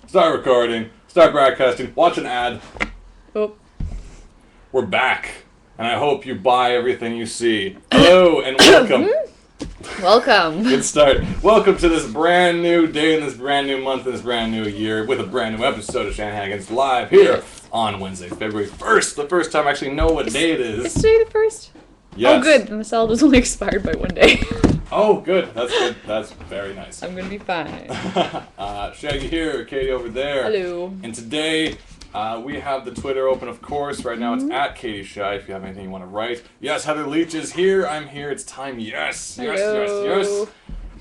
Start recording. Start broadcasting. Watch an ad. Oh. We're back. And I hope you buy everything you see. Hello and welcome. Welcome. Good start. Welcome to this brand new day in this brand new month in this brand new year with a brand new episode of Shenanigans live here on Wednesday, February 1st. The first time I actually know what day it is. Is today the first? Yes. Oh, good. The salad was only expired by one day. Oh, good. That's good. That's very nice. I'm gonna be fine. Shaggy here, Katie over there. Hello. And today, we have the Twitter open, of course. Right now it's at Katie Shy if you have anything you want to write. Yes, Heather Leach is here. I'm here. It's time. Yes. Hello.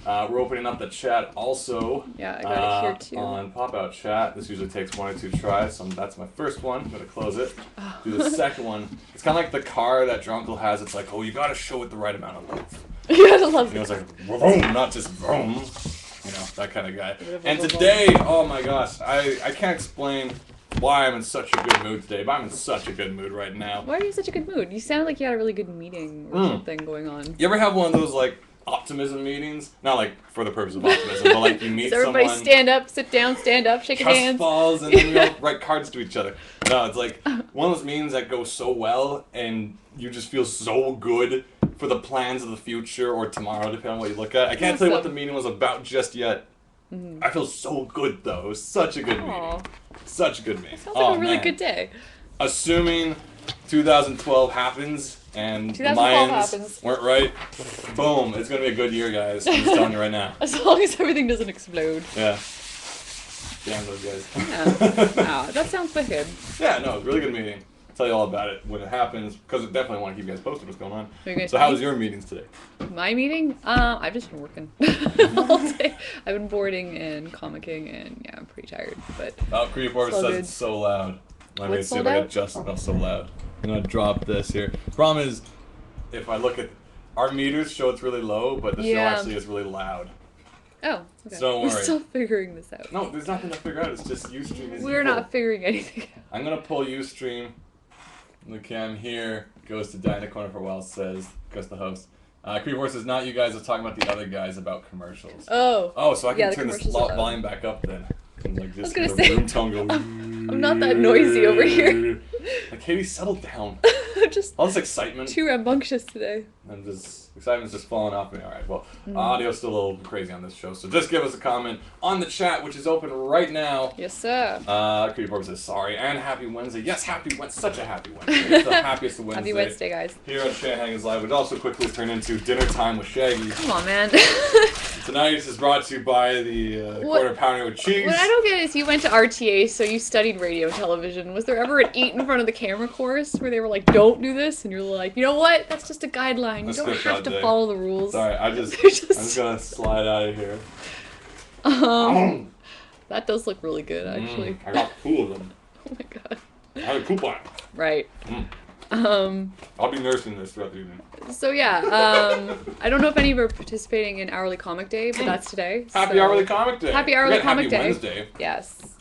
We're opening up the chat also. Yeah, I got it here too. On pop-out chat. This usually takes 1 or 2 tries, so that's my first one. I'm going to close it. Do the second one. It's kind of like the car that your uncle has. It's like, oh, you got to show it the right amount of love. You gotta love You know, it's like, vroom, not just vroom. You know, that kind of guy. And today, oh my gosh, I can't explain why I'm in such a good mood today, but I'm in such a good mood right now. Why are you in such a good mood? You sound like you had a really good meeting or something going on. You ever have one of those, like, optimism meetings? Not, like, for the purpose of optimism, but, like, you meet So everybody someone... stand up, sit down, stand up, shake trust hands. falls, and then we all write cards to each other. No, it's like one of those meetings that goes so well, and you just feel so good for the plans of the future or tomorrow, depending on what you look at. I can't tell you what the meeting was about just yet. I feel so good, though. It was such a good meeting. Such a good meeting. Sounds like a really good day. Assuming 2012 happens and the 2012 Mayans happens. weren't right, boom, it's going to be a good year, guys. I'm just telling you right now. As long as everything doesn't explode. Yeah. Damn those guys. Yeah. Wow, that sounds wicked. Yeah, no, it's a really good meeting. I'll tell you all about it when it happens, because I definitely want to keep you guys posted what's going on. So how was your meetings today? My meeting? I've just been working all day. I've been boarding and comicking, and yeah, I'm pretty tired. But Creep Orbit says it's so loud. Let me see if I can adjust it. Not so loud. I'm going to drop this here. Problem is, if I look at our meters, show it's really low, but the show actually is really loud. Oh, okay. So don't worry. We're still figuring this out. No, there's nothing to figure out. It's just Ustream is We're evil. not figuring anything out. I'm going to pull Ustream. The cam here goes to Diana Corner for a while, says, goes to the host. Creep Horse says, not you guys are talking about the other guys about commercials. Oh, so I can turn this volume back up then. And like just I was gonna say, room tone go. I'm not that noisy over here. Like, Katie, settle down. I'm just all this excitement. too rambunctious today. And this excitement's just falling off me. All right, well, audio's still a little crazy on this show, so just give us a comment on the chat, which is open right now. Yes, sir. Creep Orb says sorry and happy Wednesday. Yes, happy Wednesday. Such a happy Wednesday. It's the happiest of Wednesday. Happy Wednesday, guys. Here on Shenanigans Live, which also quickly turned into dinner time with Shaggy. Come on, man. Tonight is brought to you by the quarter pounder with cheese. What I don't get is you went to RTA, so you studied radio and television. Was there ever an eat in front of the camera course where they were like, don't do this? And you're like, you know what? That's just a guideline. You don't have to follow the rules. Sorry, I'm just gonna slide out of here. That does look really good, actually. I got 2 of them. Oh my god. I had a coupon. Right. I'll be nursing this throughout the evening. So yeah, I don't know if any of you are participating in Hourly Comic Day, but that's today. Happy Hourly Comic Day. Happy Hourly Comic Day. Happy Wednesday. Yes.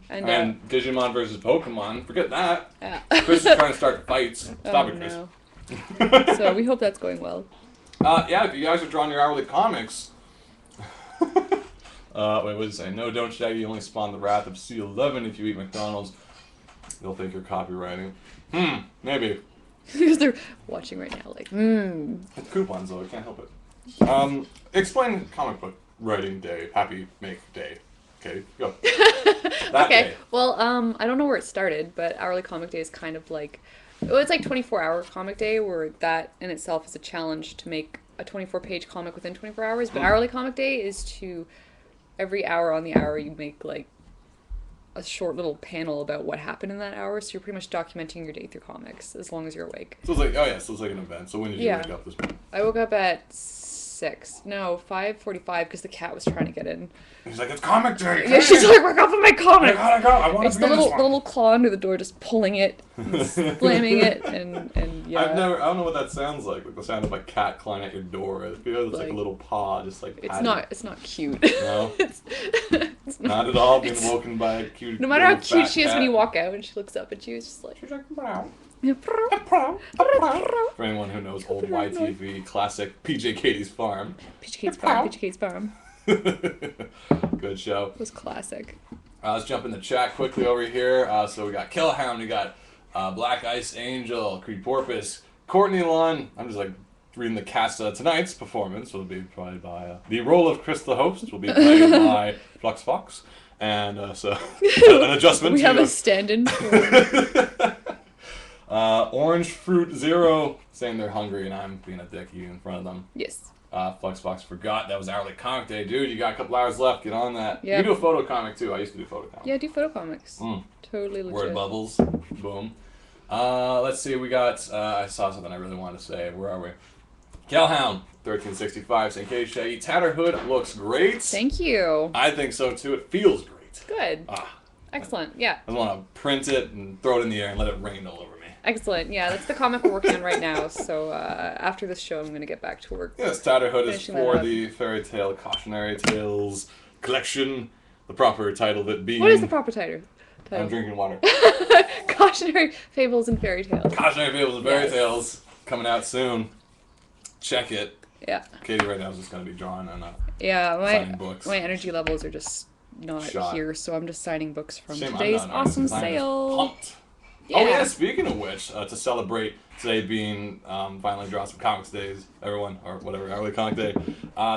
And Digimon versus Pokemon. Forget that. Yeah. Chris is trying to start fights. Stop it, Chris. No. So we hope that's going well. Yeah, if you guys are drawing your hourly comics. Wait, what did it say? No, don't Shaggy. You only spawn the wrath of C11 if you eat McDonald's. They'll think you're copywriting. Maybe. Because they're watching right now, like, It's coupons, though. I can't help it. Explain comic book writing day. Happy Make Day. Okay, go. Okay. Day. Well, I don't know where it started, but Hourly Comic Day is kind of like, it's like 24-hour comic day, where that in itself is a challenge to make a 24-page comic within 24 hours. But Hourly Comic Day is to, every hour on the hour, you make like a short little panel about what happened in that hour. So you're pretty much documenting your day through comics as long as you're awake. So it's like, so it's like an event. So when did you wake up this morning? I woke up at 5:45 because the cat was trying to get in. He's like, it's comic day. Yeah, she's like, we're going for my comic. I gotta go. I want It's to the be little, this the little claw under the door, just pulling it, and slamming it, and yeah. I don't know what that sounds like the sound of a cat clawing at your door. It feels like a little paw, just like. It's not cute. No. it's not at all being woken by a cute. No matter how cute she is cat. when you walk out, and she looks up at you, it's just like. She's like, meow. For For anyone who knows old YTV classic PJ Katie's Farm. PJ Kate's Farm. PJ Kate's Farm. Good show. It was classic. Let's jump in the chat quickly over here. So we got Killhound, we got Black Ice Angel, Creed Porpoise, Courtney Lund. I'm just like reading the cast tonight's performance will be played by the role of Chris the host will be played by Flux Fox, and so an adjustment. We have a stand-in. Orange Fruit Zero saying they're hungry and I'm being a dick in front of them. Yes. Flux Fox forgot that was Hourly Comic Day. Dude, you got a couple hours left. Get on that. Yep. You can do a photo comic too. I used to do photo comics. Yeah, do photo comics. Totally legit. Word bubbles. Boom. Let's see. We got, I saw something I really wanted to say. Where are we? Calhound, 1365, saying, Katie Shaggy, Tatterhood looks great. Thank you. I think so too. It feels great. Good. Excellent. Yeah. I just want to print it and throw it in the air and let it rain all over me. Excellent. Yeah, that's the comic we're working on right now. So after this show, I'm going to get back to work. Yes, Tatterhood is for the Fairy Tale Cautionary Tales collection. The proper title of it being... What is the proper title? I'm drinking water. Cautionary Fables and Fairy Tales. Cautionary Fables and Fairy Tales coming out soon. Check it. Yeah. Katie right now is just going to be drawing and signing books. My energy levels are just not Shot. here, so I'm just signing books from Shame today's I'm not awesome nervous, 'cause I'm just sale. pumped. Yeah. Oh yeah, speaking of which, to celebrate today being finally draw some comics days, everyone, or whatever, Hourly Comic Day,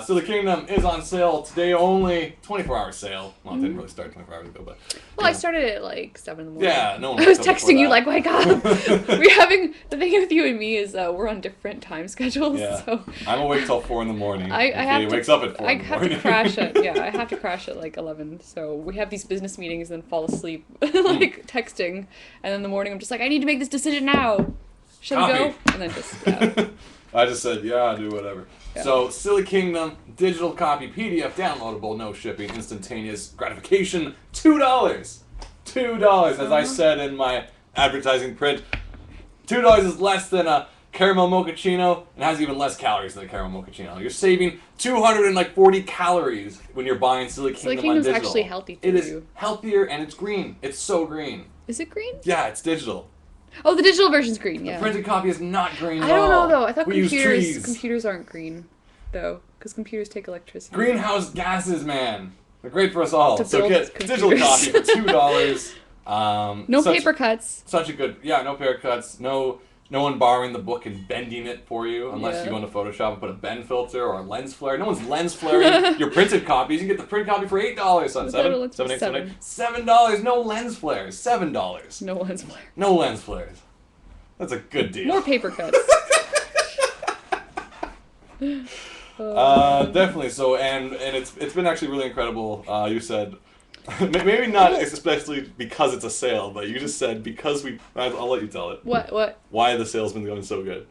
Silly Kingdom is on sale today only, 24-hour sale. Well, it didn't really start 24 hours ago, but... Well, I started at like 7 in the morning. Yeah, no one I was wakes up texting you before like, wake up. We're having, the thing with you and me is we're on different time schedules. Yeah. So I'm awake till 4 in the morning. I have Katie to, wakes up at 4 I in the have morning. to crash I have to crash at like 11. So we have these business meetings and then fall asleep like texting. And then in the morning I'm just like, I need to make this decision now. Should we go? And then just, yeah. I just said, yeah, do whatever. Yeah. So, Silly Kingdom, digital copy, PDF, downloadable, no shipping, instantaneous gratification, $2. $2, as I said in my advertising print. $2 is less than a caramel mochaccino and has even less calories than a caramel mochaccino. You're saving 240 calories when you're buying Silly Kingdom Silly on Kingdom's digital. actually healthy for It is you. healthier and it's green. It's so green. Is it green? Yeah, it's digital. Oh, the digital version's green, yeah. The printed copy is not green at I don't know all. though. I thought we use trees. computers aren't green, though, because computers take electricity. Greenhouse gases, man. They're great for us all. To So build get digital copy for $2. No paper cuts. Such a good, no paper cuts. No one borrowing the book and bending it for you, unless you go into Photoshop and put a bend filter or a lens flare. No one's lens flaring your printed copies. You can get the print copy for $8. Son. $7. No lens flares. $7. No lens flare. No lens flares. That's a good deal. More paper cuts. Definitely. So, and it's been actually really incredible. You said, maybe not especially because it's a sale, but you just said because I'll let you tell it. What? Why the sale's been going so good.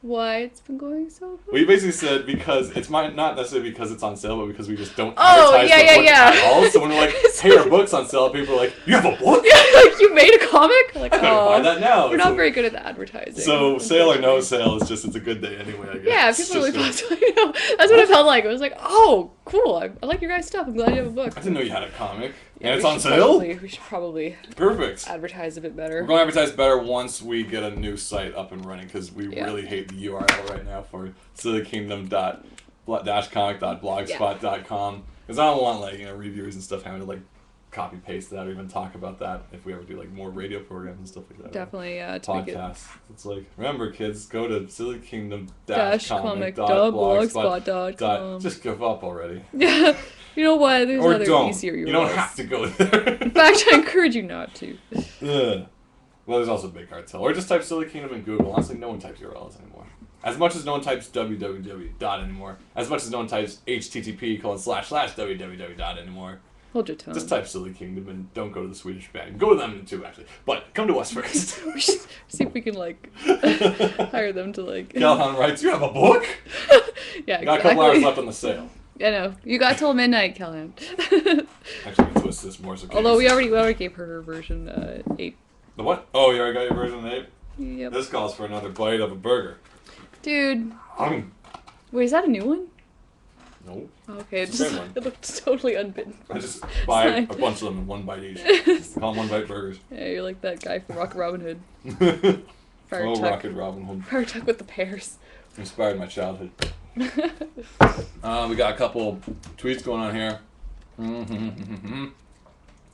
Why it's been going so good? Well, you basically said because it's not necessarily because it's on sale, but because we just don't Oh, advertise yeah, the book yeah. at all. So when we're like, hey, our book's on sale, people are like, you have a book? Yeah, like you made a comic? Like, I better buy that now. We're not very good at the advertising. So sale or no sale, it's a good day anyway, I guess. Yeah, people really possibly, that's what it felt like. It was like, oh, cool. I like your guys' stuff. I'm glad you have a book. I didn't know you had a comic. Yeah, And it's on sale? We should probably Perfect. advertise a bit better. We're going to advertise better once we get a new site up and running because we really hate the URL right now for sillykingdom.comic.blogspot.com because I don't want reviewers and stuff having to copy paste that or even talk about that if we ever do more radio programs and stuff like that. Definitely, podcasts. It's remember kids, go to sillykingdom-comic.blogspot.com. Just give up already. Yeah. You know what? There's Or other don't. easier URLs. You don't have to go there. In fact, I encourage you not to. Ugh. Well, there's also Big Cartel. Or just type Silly Kingdom in Google. Honestly, no one types URLs anymore. As much as no one types www dot anymore. As much as no one types http://www dot anymore. Hold your tongue. Just type Silly Kingdom and don't go to the Swedish band. Go to them too, actually. But come to us first. We should see if we can hire them to Calhoun writes, you have a book? Yeah, Got a couple hours left on the sale. I know. You got till midnight, Callahan. Actually, we can twist this more so. Although we already gave her version 8. The what? Oh, you already got your version 8? Yep. This calls for another bite of a burger. Dude. Wait, is that a new one? No. Okay, It's the same one. it looked totally unbitten. I just buy a bunch of them in one bite each. Call them one bite burgers. Yeah, you're like that guy from Rocket Robin Hood. Rocket Robin Hood. Fire Tuck with the pears. Inspired my childhood. We got a couple tweets going on here.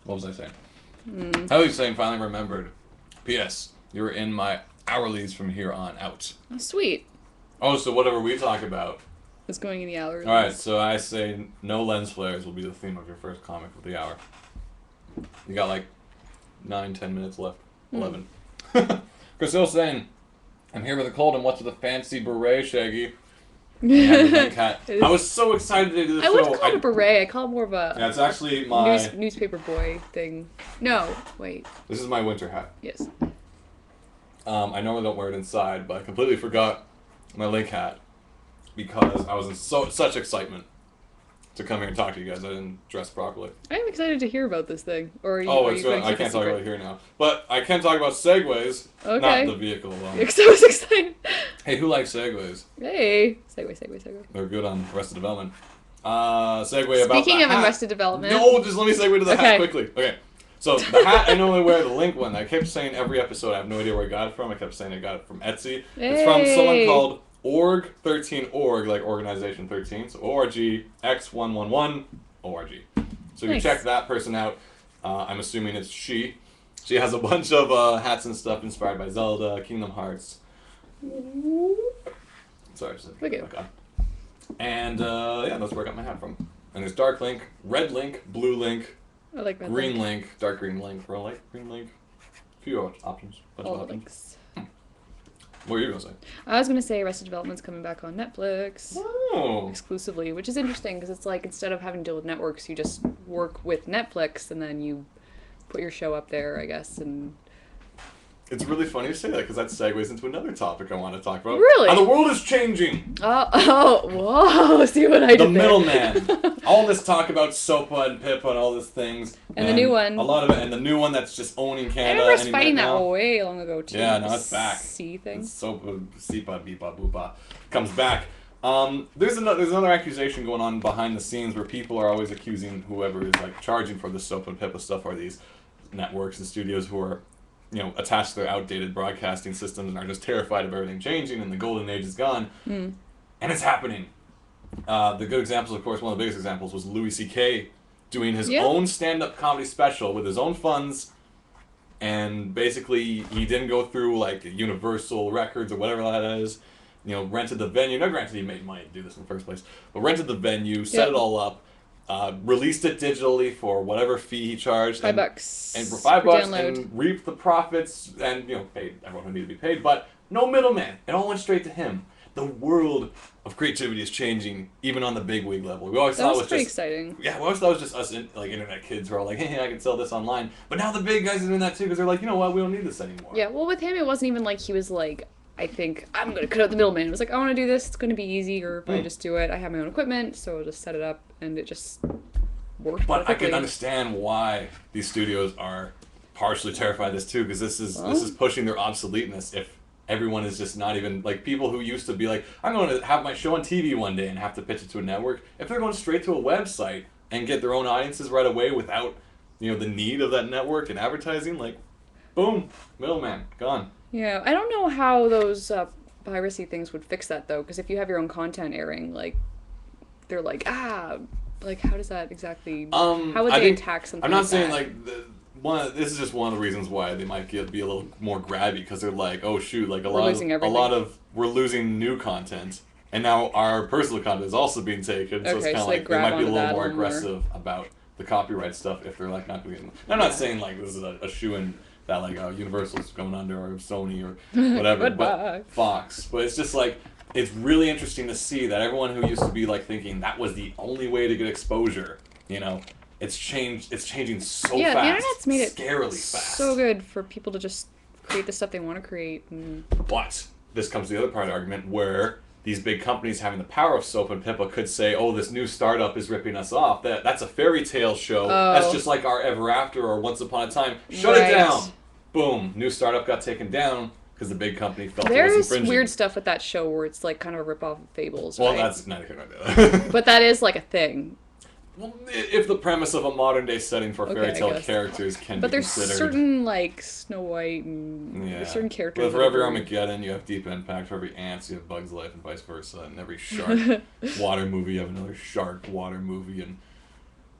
What was I saying? I was saying finally remembered. P.S. You're in my hourlies from here on out. Oh, sweet. Oh, so whatever we talk about. It's going in the hours. All right, so I say no lens flares will be the theme of your first comic of the hour. You got like 9-10 minutes left. 11. Christophe's saying, I'm here with a cold and what's with a fancy beret, Shaggy? I was so excited to do the show. I wouldn't call it a beret. I call it more of a Yeah, it's actually my... newspaper boy thing. No, wait. This is my winter hat. Yes. I normally don't wear it inside, but I completely forgot my link hat because I was in such excitement to come here and talk to you guys. I didn't dress properly. I am excited to hear about this thing. Or I can't talk about it here now. But I can talk about Segways, okay. not the vehicle alone. Because I was excited. Hey, who likes Segways? Hey. Segway. They're good on Arrested Development. Segue about Speaking the of hat. Arrested Development. No, just let me segue to the hat quickly. Okay. So the hat, I normally wear the link one. I kept saying every episode, I have no idea where I got it from. I kept saying I got it from Etsy. Hey. It's from someone called Org13org, like Organization 13. So ORGX111ORG. So if you check that person out, I'm assuming it's she. She has a bunch of hats and stuff inspired by Zelda, Kingdom Hearts. Sorry, I just had to get back on. And yeah, that's where I got my hat from. And there's Dark Link, Red Link, Blue Link, I like Red Green Link, Dark Green Link, Pearl Link, Green Link. A few options. Bunch of options. links. What were you going to say? I was going to say Arrested Development's coming back on Netflix. Oh. Exclusively, which is interesting because it's like instead of having to deal with networks, you just work with Netflix and then you put your show up there, I guess. And It's really funny you say that because that segues into another topic I want to talk about. Really? How the world is changing. Whoa! See what I did The there. middleman. All this talk about SOPA and PIPA and all these things. And the new one. A lot of it, and the new one that's just owning I Canada. remember us any fighting minute that now. way long ago too. Yeah, no, the it's back. C thing. It's SOPA, SIPA, BIPA, BUPA comes back. There's another accusation going on behind the scenes where people are always accusing whoever is like charging for the SOPA and PIPA stuff are these networks and studios who are, attached to their outdated broadcasting systems and are just terrified of everything changing and the golden age is gone. And it's happening. The good examples, of course, one of the biggest examples was Louis C.K. doing his own stand-up comedy special with his own funds, and basically he didn't go through like Universal Records or whatever that is. Rented the venue. Not granted he made money to do this in the first place, but rented the venue, set it all up, released it digitally for whatever fee he charged. $5. And for $5 download. and reaped the profits and, paid everyone who needed to be paid, but no middleman. It all went straight to him. The world of creativity is changing, even on the big wig level. We always thought it was pretty just exciting. Yeah, we always thought it was just us, internet kids who are like, hey, I can sell this online. But now the big guys are doing that too, because they're like, you know what, we don't need this anymore. Yeah, well, with him, it wasn't even like he was like, I think I'm going to cut out the middleman. It was like, I want to do this. It's going to be easier if I just do it. I have my own equipment, so I'll just set it up, and it just worked. But perfectly. I can understand why these studios are partially terrified of this too, because this is pushing their obsoleteness. If everyone is just not even like people who used to be like, I'm going to have my show on TV one day and have to pitch it to a network. If they're going straight to a website and get their own audiences right away without the need of that network and advertising, like, boom, middleman gone. Yeah, I don't know how those piracy things would fix that though, because if you have your own content airing, like, they're like, like how does that exactly? How would they attack something? I'm not like saying that? like this is just one of the reasons why they might be a little more grabby, because they're like, oh shoot, like we're losing new content, and now our personal content is also being taken. So it's kind of like they might be a little more aggressive about the copyright stuff if they're like not going. I'm not saying like this is a shoe-in that like Universal's going under or Sony or whatever, but Fox. But it's just like it's really interesting to see that everyone who used to be like thinking that was the only way to get exposure, it's changed. It's changing so fast. Yeah, the internet's made it scarily fast. So good for people to just create the stuff they want to create. But this comes to the other part of the argument where these big companies having the power of SOAP and PIPA could say, oh, this new startup is ripping us off. That's a fairy tale show. That's just like our Ever After or Once Upon a Time. Shut it down. Boom. New startup got taken down because the big company felt it was infringing. There's weird stuff with that show where it's like kind of a ripoff of Fables, well, right? that's neither here nor there. But that is like a thing. Well, if the premise of a modern day setting for fairy tale characters can but be there's considered. certain like Snow White and there's certain characters. But for every Armageddon, you have Deep Impact. For every Ants, you have Bug's Life, and vice versa. And every shark water movie, you have another shark water movie, and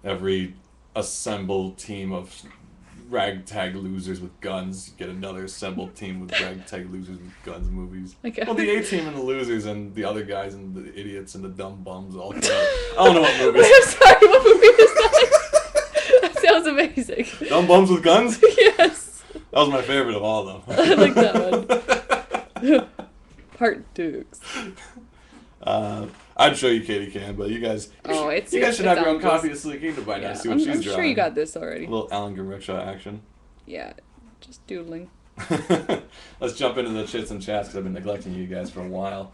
every assembled team of ragtag losers with guns get another assembled team with ragtag losers with guns movies. Okay. Well, the A-team and the losers and the other guys and the idiots and the dumb bums all come out. I don't know what movie. I'm sorry, what movie is that? That sounds amazing. Dumb bums with guns? Yes. That was my favorite of all of them. I like that one. Part Dukes. I'd show you Katie Can, but you guys should have your own copy of Sleek Kingdom by now. See what she's drawing. I'm sure you got this already. A little Alan Grimrickshaw action. Yeah, just doodling. Let's jump into the chits and chats because I've been neglecting you guys for a while.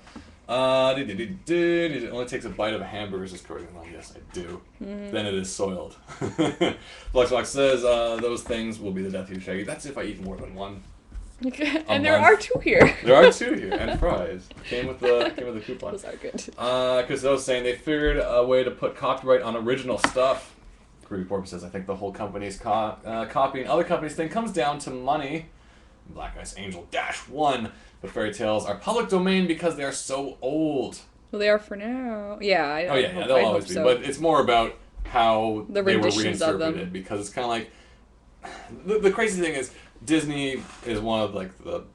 It only takes a bite of a hamburger, says Corey. Well, yes, I do. Then it is soiled. Fluxbox says those things will be the death of you, Shaggy. That's if I eat more than one. And there are 2 here. There are 2 here, and fries. Came with the coupon. Those are good. Because I was saying they figured a way to put copyright on original stuff. Groovy Porpoise says, I think the whole company's copying other companies' thing comes down to money. Black Ice Angel -1. But fairy tales are public domain because they are so old. Well, they are for now. Yeah, they'll always be. So. But it's more about how they were reinterpreted. Because it's kind of like... The crazy thing is, Disney is one of like the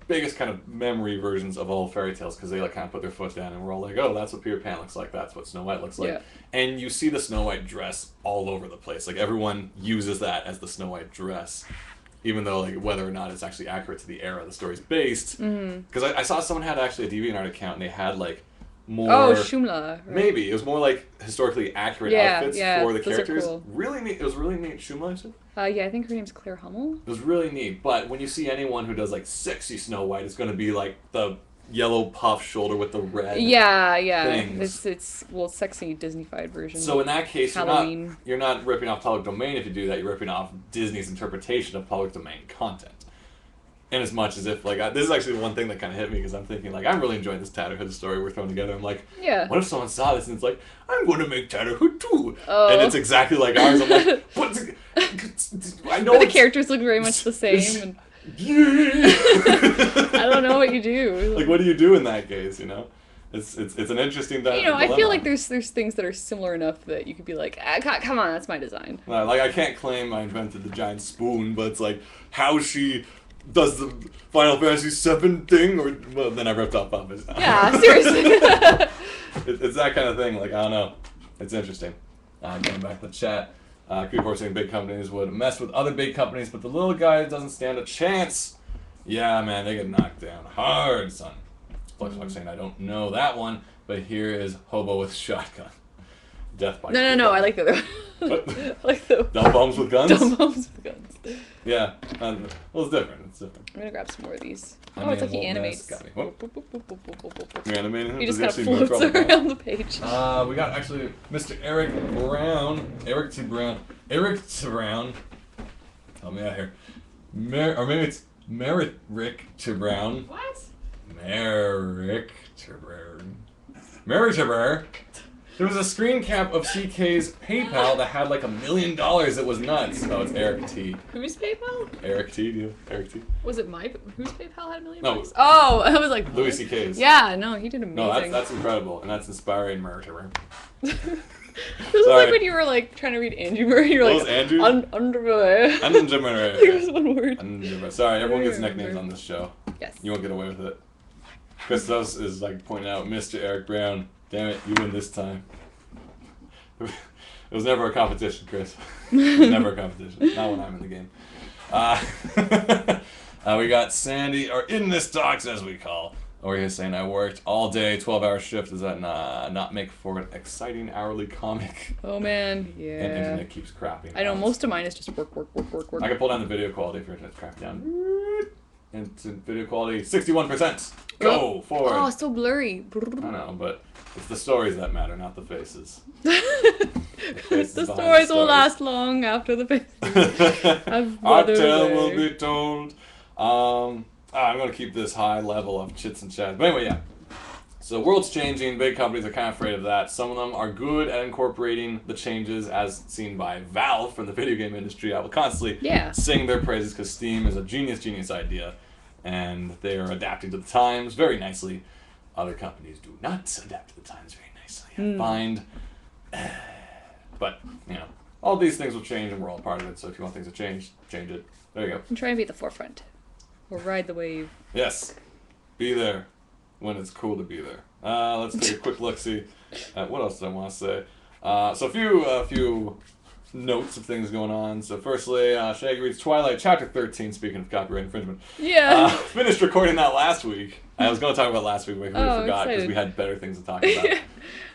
biggest kind of memory versions of all fairy tales because they like kind of put their foot down and we're all like, oh, that's what Peter Pan looks like, that's what Snow White looks like. Yeah. And you see the Snow White dress all over the place. Like everyone uses that as the Snow White dress, even though like whether or not it's actually accurate to the era the story's based. Because I saw someone had actually a DeviantArt account and they had like more... Oh, Shumla. Right? Maybe. It was more like historically accurate outfits for the characters. Cool. Really neat. It was really neat. Shumla, I said? Yeah, I think her name's Claire Hummel. It was really neat. But when you see anyone who does like sexy Snow White, it's going to be like the yellow puff shoulder with the red things. It's sexy Disney-fied version. So in that case, Halloween. you're not ripping off public domain if you do that. You're ripping off Disney's interpretation of public domain content. In as much as if, like, this is actually one thing that kind of hit me because I'm thinking, like, I'm really enjoying this Tatterhood story we're throwing together. I'm like, what if someone saw this and it's like, I'm going to make Tatterhood too? Oh. And it's exactly like ours. I'm like, but I know the characters look very much the same. I don't know what you do. Like, what do you do in that case, you know? It's an interesting dilemma. I feel like there's things that are similar enough that you could be like, come on, that's my design. Like, I can't claim I invented the giant spoon, but it's like, how she... does the Final Fantasy VII thing, or well, then I ripped off Puppets. Yeah, seriously. It's that kind of thing. Like I don't know, it's interesting. Going back to the chat, Creepor saying big companies would mess with other big companies, but the little guy doesn't stand a chance. Yeah, man, they get knocked down hard, son. Flux saying I don't know that one, but here is Hobo with Shotgun. Death by No, I like the other one. I like the Dumb Bums with Guns? Dumb Bums with Guns. Yeah, well, it's different. I'm gonna grab some more of these. It's like he animates. You're animating him? He just kind of floats around the page. We got actually Mr. Eric T. Brown. Help me out here. Or maybe it's Merrick T. Brown. What? Merrick T. Brown. There was a screen cap of CK's PayPal that had like $1 million. It was nuts. Oh, it's Eric T. Whose PayPal? Eric T. Do you? Eric T. Was it whose PayPal had $1 million? No. Oh, I was like Louis CK's. Yeah, no, he did amazing. No, that's incredible, and that's inspiring murder. This is like when you were like trying to read Andrew Murray. You're like Andrew? Underwear. Underwear. There's one word. Sorry, everyone gets nicknames on this show. Yes. You won't get away with it. Christos is like pointing out Mr. Eric Brown. Damn it, you win this time. It was never a competition, Chris. It was never a competition. Not when I'm in the game. We got Sandy, or In This Talks, as we call. Over here saying, I worked all day, 12-hour shift. Does that not make for an exciting hourly comic? Oh, man, yeah. And internet keeps crapping. I know, most of mine is just work. I can pull down the video quality if your internet's crapped down. Instant video quality, 61%. Go forward. Oh, it's so blurry. I know, but it's the stories that matter, not the faces. The stories will last long after the faces. Our tale will be told. I'm going to keep this high level of chits and chats. But anyway, yeah. So the world's changing. Big companies are kind of afraid of that. Some of them are good at incorporating the changes as seen by Valve from the video game industry. I will constantly sing their praises because Steam is a genius idea. And they are adapting to the times very nicely. Other companies do not adapt to the times very nicely, I find. But, all these things will change, and we're all part of it. So if you want things to change it. There you go. I'm trying to be at the forefront. Or ride the wave. Yes. Be there when it's cool to be there. Let's take a quick look-see at what else did I want to say. So a few notes of things going on. So firstly, Shaggy reads Twilight Chapter 13, speaking of copyright infringement. Yeah. Finished recording that last week. I was going to talk about last week, but we forgot because we had better things to talk about.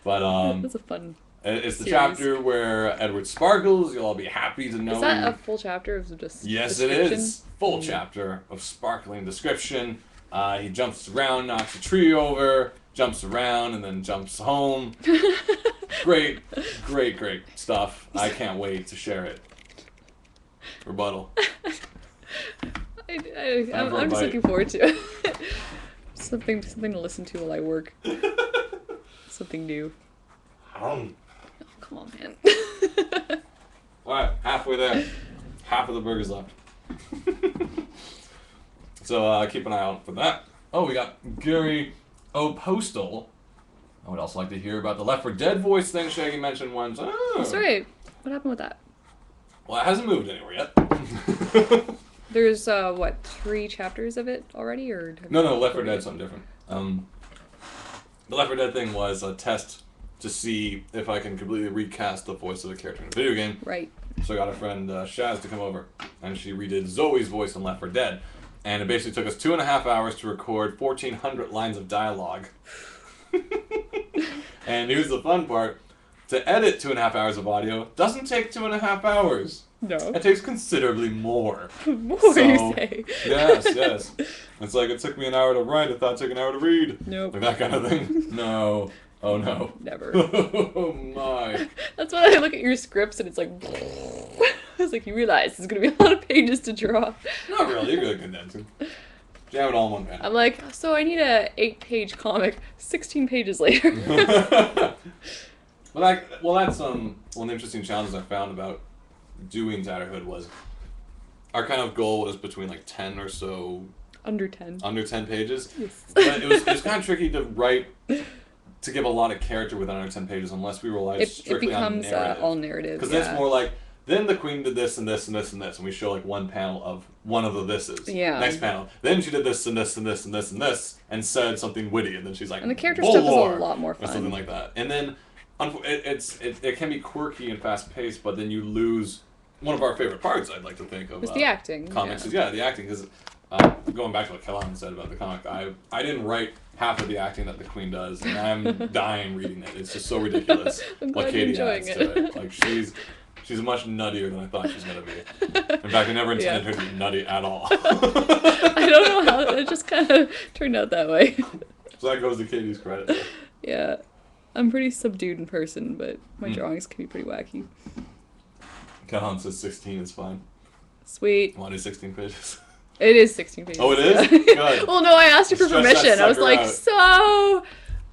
But that's a fun it's the series. Chapter where Edward sparkles. You'll all be happy to know. Is that a full chapter of just Yes, description? it is. Full chapter of sparkling description. He jumps around, knocks a tree over, jumps around, and then jumps home. Great stuff. I can't wait to share it. Rebuttal. I'm just looking forward to it. something to listen to while I work. Something new. Oh, come on, man. Alright, halfway there. Half of the burger's left. So keep an eye out for that. Oh, we got Gary Postal. I would also like to hear about the Left 4 Dead voice thing Shaggy mentioned once. Oh. That's right. What happened with that? Well, it hasn't moved anywhere yet. There's 3 chapters of it already, or no, Left 4 Dead's something different. The Left 4 Dead thing was a test to see if I can completely recast the voice of the character in a video game. Right. So I got a friend Shaz to come over, and she redid Zoe's voice in Left 4 Dead, and it basically took us 2.5 hours to record 1,400 lines of dialogue. And here's the fun part: to edit 2.5 hours of audio doesn't take 2.5 hours. No. It takes considerably more. More, So, you say? Yes. It's like it took me an hour to write. I thought it took an hour to read. Nope. Like that kind of thing. No. Oh no. Never. Oh my. That's when I look at your scripts and it's like, I was like, you realize there's gonna be a lot of pages to draw. Not really. You're good at condensing. Jam it all in one pen. I'm like, so I need a 8-page comic. 16 pages later. Well, that's one of the interesting challenges I found about doing Tatterhood was our kind of goal was between like 10 or so. Under 10 pages. Yes. But it was kind of tricky to write, to give a lot of character within under 10 pages unless we rely strictly on narrative. It becomes all narrative. Because it's more like, then the queen did this and this and this and this, and we show like one panel of one of the thises. Yeah. Next panel. Then she did this and this and this and this and this, and said something witty, and then she's like, and the character stuff is a lot more fun. Or something like that. And then it can be quirky and fast paced, but then you lose one of our favorite parts. I'd like to think of it's the acting. comics. Yeah. Is the acting. Because going back to what Kellan said about the comic, I didn't write half of the acting that the Queen does, and I'm dying reading it. It's just so ridiculous I'm what glad Katie you're adds enjoying to it. Like she's much nuttier than I thought she was gonna be. In fact, I never intended her to be nutty at all. I don't know how it just kind of turned out that way. So that goes to Katie's credit. Yeah, I'm pretty subdued in person, but my drawings can be pretty wacky. Kellan says 16 is fine. Sweet. Want to do 16 pages? It is 16 pages. Oh, it is? Yeah. Good. Well, no, I asked her for Stretch that permission. I was sucker like, out. so...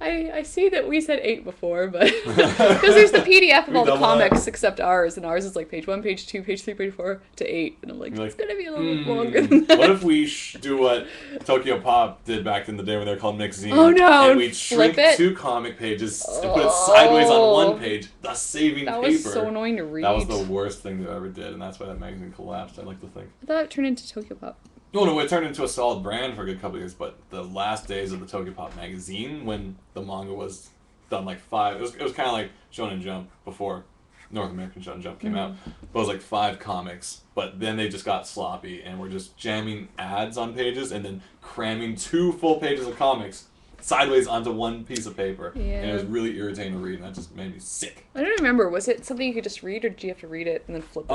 I see that we said 8 before, but... Because there's the PDF of We all the double up. comics except ours, and ours is like page 1, page 2, page 3, page 4, to 8. And I'm like, You're it's like, going to be a little bit longer than that. What if we do what Tokyo Pop did back in the day when they were called Mixzine? Oh, no, And we'd flip shrink it? 2 comic pages and put it sideways on one page, thus saving That paper. was so annoying to read. That was the worst thing they ever did, and that's why that magazine collapsed, I like to think. I thought it turned into Tokyo Pop. No, it turned into a solid brand for a good couple of years, but the last days of the Tokyo Pop magazine, when the manga was done like 5, it was kind of like Shonen Jump before North American Shonen Jump came out. But it was like 5 comics, but then they just got sloppy and were just jamming ads on pages and then cramming 2 full pages of comics sideways onto one piece of paper. Yeah. And it was really irritating to read, and that just made me sick. I don't remember. Was it something you could just read, or did you have to read it and then flip it?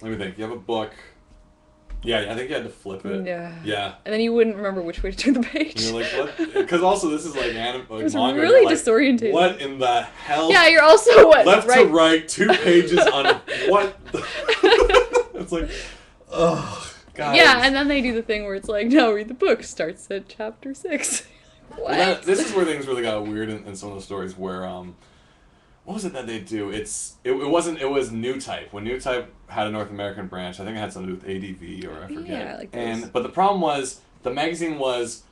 Let me think. You have a book. Yeah, I think you had to flip it. Yeah. Yeah. And then you wouldn't remember which way to turn the page. And you're like, what? Because also this is like anime, like It was manga. really You're like, disorientating. What in the hell? Yeah, you're also what? Left right? to right, 2 pages on what? It's like, oh, God. Yeah, and then they do the thing where it's like, no, read the book. Starts at chapter 6. What? Well, this is where things really got weird in some of the stories where, what was it that they do? It was New Type. When New Type had a North American branch, I think it had something to do with ADV or I forget. Yeah, like those. But the problem was, the magazine was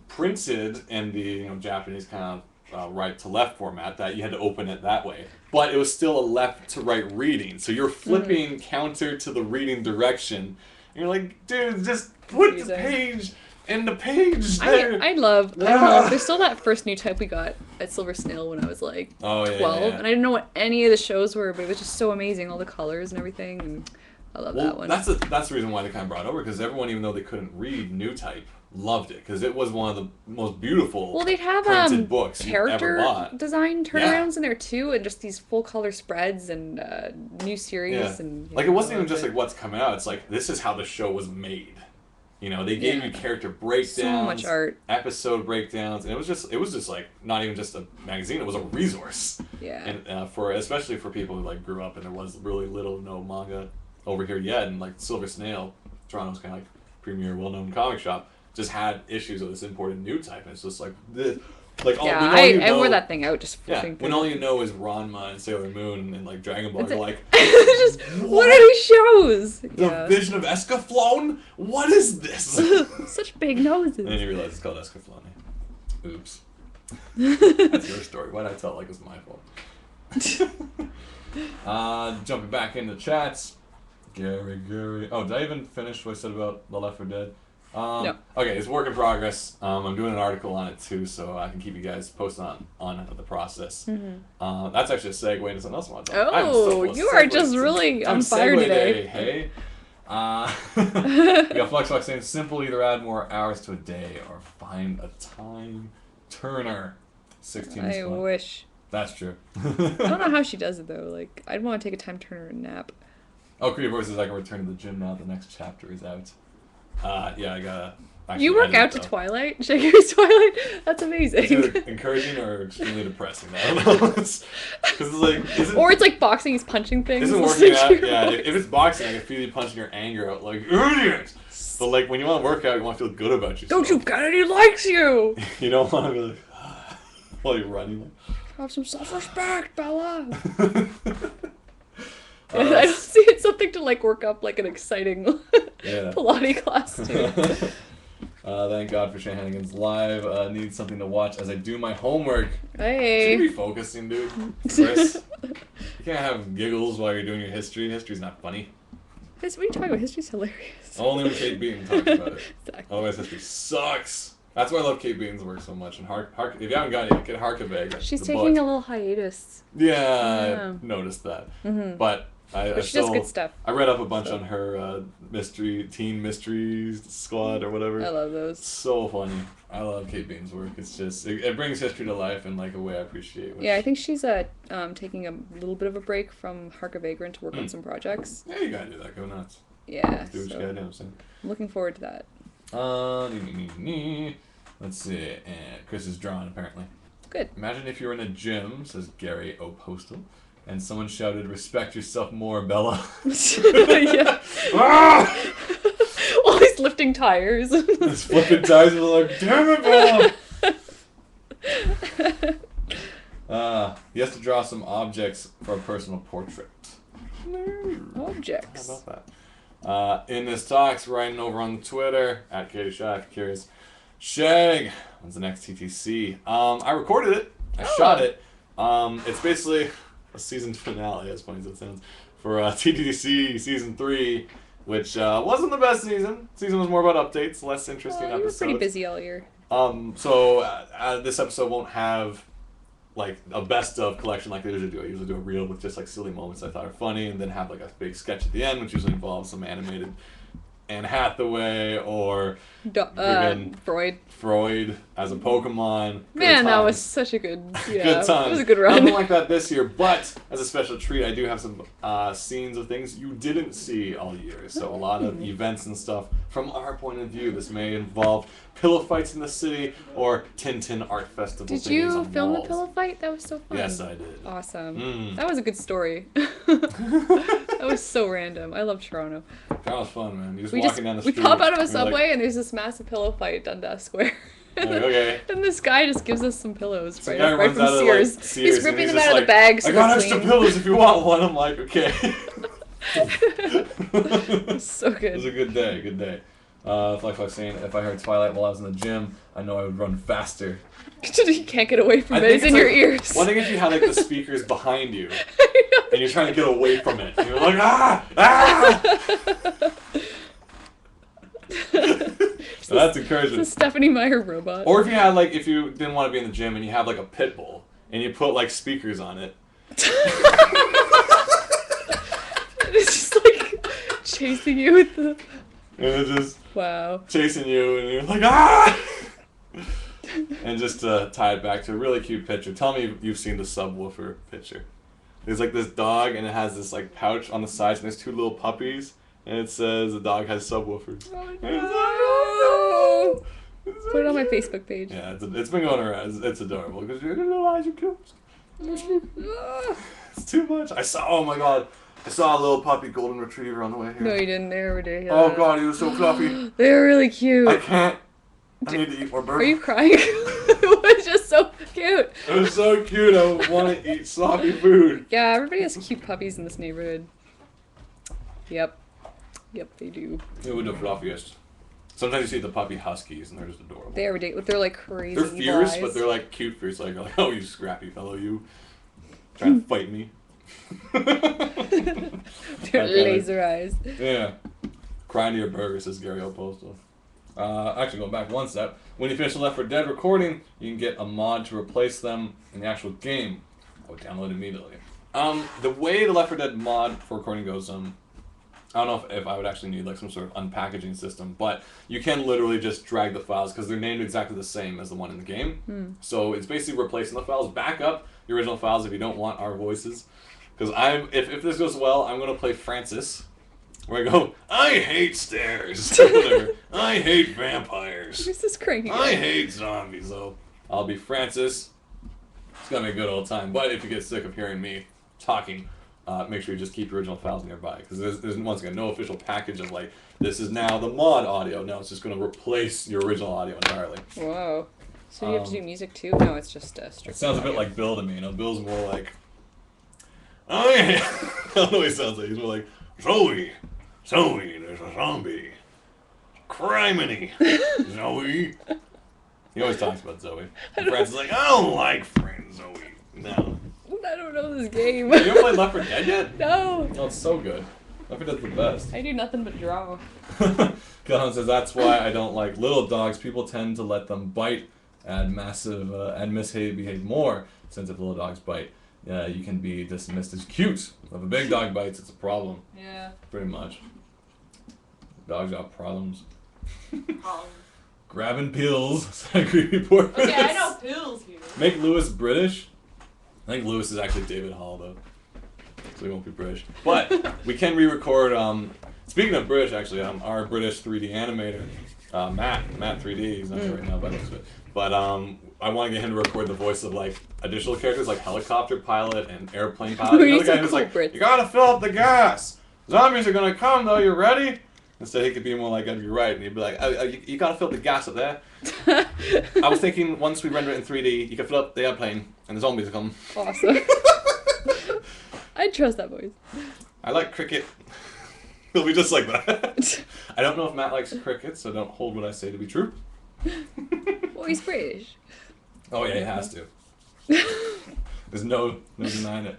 printed in the Japanese kind right to left format that you had to open it that way. But it was still a left to right reading. So you're flipping counter to the reading direction. And you're like, dude, just put the page in the page there. I don't know, there's still that first new type we got at Silver Snail when I was like 12. Yeah. And I didn't know what any of the shows were, but it was just so amazing, all the colors and everything. And I love that one. That's the reason why they kind of brought it over, because everyone, even though they couldn't read new type, loved it because it was one of the most beautiful they'd have printed books you've ever character bought. design turnarounds in there too, and just these full color spreads and new series and like it wasn't even just like what's coming out. It's like this is how the show was made. You know, they gave you character breakdowns, so much art, episode breakdowns, and it was just like not even just a magazine; it was a resource. Yeah. And especially for people who like grew up and there was really little no manga over here yet, and like Silver Snail, Toronto's kind of like premier well-known comic shop, just had issues of this imported new type, and it's just like this. Like I wore that thing out just when all you know is Ranma and Sailor Moon and like Dragon Ball, you're like, just what are these shows? The Vision of Escaflowne? What is this? Such big noses. And then you realize it's called Escaflowne. Oops. That's your story. Why'd I tell it like it's my fault? Jumping back into chats. Gary. Oh, did I even finish what I said about The Left 4 Dead? No. Okay, it's work in progress. I'm doing an article on it too, so I can keep you guys posted on the process. Mm-hmm. That's actually a segue into something else I want to talk about. You are just really on fire today. Hey. We got Flexbox saying, simple, either add more hours to a day or find a time turner. 16 is fun. I wish. That's true. I don't know how she does it though. Like, I'd want to take a time turner and nap. Oh, Creative Voices, I can return to the gym now. The next chapter is out. Yeah, I gotta. You work out to Twilight? Shakespeare's Twilight? That's amazing. It's either encouraging or extremely depressing. I don't know. Because it's like. Or it's like boxing, he's punching things. Isn't working out. Yeah, if it's boxing, I can feel you punching your anger out like, idiot! But like, when you want to work out, you want to feel good about yourself. Don't you get it? He likes you! You don't want to be like, while you're running. Have some self-respect, Bella! I don't see it something to like work up like an exciting Pilates class too. Thank God for Shanahan's live. Need something to watch as I do my homework. Hey. Should you be focusing, dude? Chris, you can't have giggles while you're doing your history. History's not funny. What are you talking about? History's hilarious. Only when Kate Beaton talks about it. Exactly. Otherwise, history sucks. That's why I love Kate Beaton's work so much. And if you haven't got it, get Harkaveg. She's taking a little hiatus. Yeah, I noticed that. Mm-hmm. But she does good stuff. I read up a bunch on her teen mystery squad or whatever. I love those. It's so funny. I love Kate Beaton's work. It's just it brings history to life in like a way I appreciate. Yeah, I think she's taking a little bit of a break from Hark a Vagrant to work on some projects. Yeah, you gotta do that. Go nuts. Yeah. Do what you gotta do. I'm saying. I'm looking forward to that. Let's see. Chris is drawing apparently. Good. Imagine if you were in a gym, says Gary O. Postal, and someone shouted, "Respect yourself more, Bella." Yeah. Ah! While he's lifting tires. He's flipping tires and they're like, "Damn it, Bella!" He has to draw some objects for a personal portrait. Objects. How about that? In this talks, writing over on Twitter at Katie Shaw, if you're curious. Shag, when's the next TTC? I recorded it. I shot it. It's basically a season finale, as funny as it sounds, for TTC Season 3, which wasn't the best season. Season was more about updates, less interesting episodes. You were pretty busy all year. So this episode won't have like a best of collection like they usually do. I usually do a reel with just like silly moments I thought are funny, and then have like a big sketch at the end, which usually involves some animated Anne Hathaway or Freud as a Pokemon. Man, that was such a good good time. It was a good run. Nothing like that this year, but as a special treat, I do have some scenes of things you didn't see all year. So a lot of events and stuff from our point of view. This may involve pillow fights in the city or Tintin art festival. Did you film the pillow fight? That was so fun. Yes, I did. Awesome. That was a good story. That was so random. I love Toronto. That was fun, man. You walking down the street. We pop out of a subway and there's this massive pillow fight at Dundas Square. Like, okay. And this guy just gives us some pillows right from Sears. Like, he's ripping them out of the bag so I got extra pillows if you want one. I'm like, okay. So good. It was a good day. Flex saying, if I heard Twilight while I was in the gym, I know I would run faster. You can't get away from it. It's in your ears. Well, I think if you had like the speakers behind you, and you're trying to get away from it, and you're like, ah! So that's encouraging. It's a Stephanie Meyer robot. Or if you had like, if you didn't want to be in the gym and you have like a pit bull, and you put like speakers on it. It's just like chasing you with the... And it's just chasing you, and you're like, ah! And just to tie it back to a really cute picture. Tell me you've seen the subwoofer picture. There's like this dog, and it has this like pouch on the sides, and there's two little puppies, and it says the dog has subwoofers. Oh, no. Put it on my Facebook page. Yeah, it's been going around. It's adorable because you didn't realize you could. It's too much. Oh my god. I saw a little puppy golden retriever on the way here. No, you didn't. They were ridiculous. Oh god, he was so fluffy. They were really cute. I can't. I need to eat more burgers. Are you crying? It was just so cute. It was so cute. I want to eat sloppy food. Yeah, everybody has cute puppies in this neighborhood. Yep, they do. They were the fluffiest. Sometimes you see the puppy huskies, and they're just adorable. They are ridiculous. They're like crazy. They're fierce, but they're like cute fierce. Like, oh, you scrappy fellow, you trying to fight me. They're laser eyes. Yeah. Crying to your burger, says Gary Oposto. Actually, going back one step. When you finish the Left 4 Dead recording, you can get a mod to replace them in the actual game. I would download it immediately. The way the Left 4 Dead mod for recording goes, I don't know if I would actually need like some sort of unpackaging system, but you can literally just drag the files because they're named exactly the same as the one in the game. So it's basically replacing the files. Back up the original files if you don't want our voices. Because if this goes well, I'm going to play Francis, where I go, I hate stairs. Whatever. I hate vampires. Who's this cranky guy? I hate zombies, though. I'll be Francis. It's going to be a good old time. But if you get sick of hearing me talking, make sure you just keep your original files nearby. Because there's once again no official package of like, this is now the mod audio. No, it's just going to replace your original audio entirely. Whoa. So you have to do music too? No, it's just strict. It sounds a bit like Bill to me. You know, Bill's more like, I don't know what he sounds like. He's more like, Zoe, there's a zombie. Criminy, Zoe. He always talks about Zoe. And Francis is like, I don't like friend Zoe. No. I don't know this game. You ever played Left 4 Dead yet? No. Oh, it's so good. Left 4 Dead's the best. I do nothing but draw. Gilhan says, that's why I don't like little dogs. People tend to let them bite and misbehave more, since if little dogs bite, you can be dismissed as cute. If a big dog bites, it's a problem. Yeah. Pretty much. Dogs got problems. Grabbing pills. Okay, I know pills here. Make Lewis British. I think Lewis is actually David Hall, though. So he won't be British. But we can re-record, speaking of British, actually, our British 3D animator, Matt 3D, he's not here right now, by the looks of it. But I want to get him to record the voice of like additional characters like helicopter pilot and airplane pilot. You know the guy who's like, you gotta fill up the gas. Zombies are gonna come though. You ready? Instead, he could be more like, "You're right," and he'd be like, "You gotta fill up the gas up there." I was thinking once we render it in 3D, you can fill up the airplane and the zombies come. Awesome. I trust that voice. I like cricket. It'll be just like that. I don't know if Matt likes cricket, so don't hold what I say to be true. Well, he's British. Oh yeah, he has to. There's no denying it.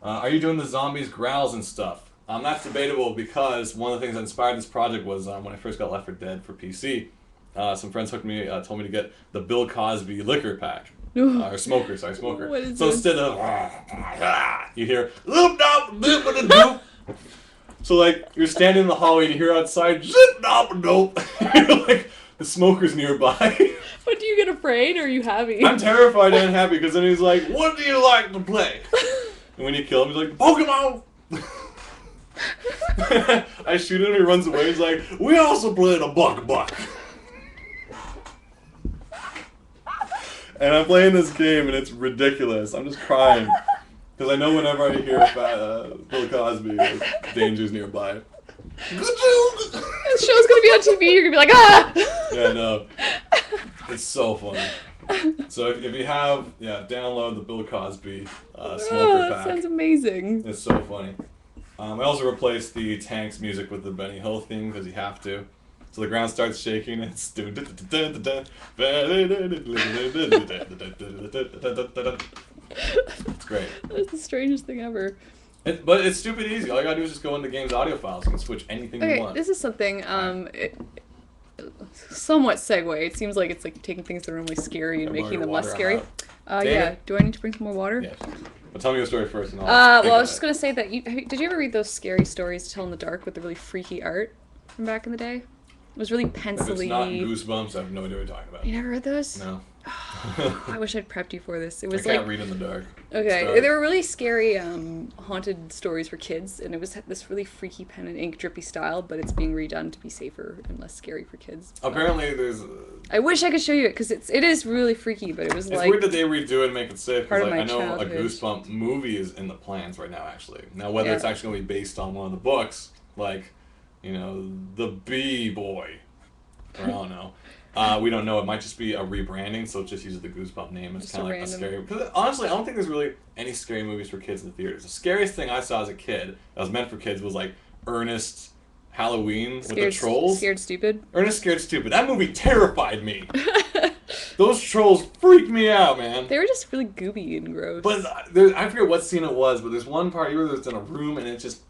Are you doing the zombies growls and stuff? That's debatable because one of the things that inspired this project was when I first got Left 4 Dead for PC. Some friends told me to get the Bill Cosby liquor pack. Or smoker. What is so this? instead of you hear loop dop doop doop. So like you're standing in the hallway and you hear outside zip dop dope. Like the smoker's nearby. But do you get afraid or are you happy? I'm terrified and happy because then he's like, what do you like to play? And when you kill him, he's like, Pokemon! I shoot him and he runs away. He's like, we also played a buck. And I'm playing this game and it's ridiculous. I'm just crying. Because I know whenever I hear Bill Cosby, danger's nearby. This show's gonna be on TV, you're gonna be like, ah! Yeah, no. It's so funny. So if you have, download the Bill Cosby smoker pack. That sounds amazing. It's so funny. I also replaced the Tanks music with the Benny Hill theme because you have to. So the ground starts shaking. And it's it's great. That's the strangest thing ever. But it's stupid easy. All you gotta do is just go into the game's audio files. You can switch anything you want. This is something. Somewhat segue. It seems like it's like taking things that are normally scary and making them less scary. Yeah. Do I need to bring some more water? Yes. Well, tell me your story first. And I'll well, I was just gonna say that did you ever read those scary stories to tell in the dark with the really freaky art from back in the day? It was really pencil-y. If it's not Goosebumps, I have no idea what you're talking about. You never read those? No. I wish I'd prepped you for this. It was I can't read in the dark. Okay, they were really scary haunted stories for kids, and it was this really freaky pen and ink drippy style, but it's being redone to be safer and less scary for kids. Apparently there's... I wish I could show you it, because it is really freaky, but it was it's like... weird that they redo it and make it safe, because I know childhood. a Goosebump movie is in the plans right now, actually. Now, whether it's actually going to be based on one of the books, like, you know, The Bee Boy, or I don't know. We don't know. It might just be a rebranding, so it just uses the Goosebump name. It's kind of like a scary... Because honestly, I don't think there's really any scary movies for kids in the theaters. The scariest thing I saw as a kid that was meant for kids was like Ernest Halloween with the trolls. Scared Stupid? Ernest Scared Stupid. That movie terrified me. Those trolls freaked me out, man. They were just really gooby and gross. But I forget what scene it was, but there's one part where there's in a room and it just...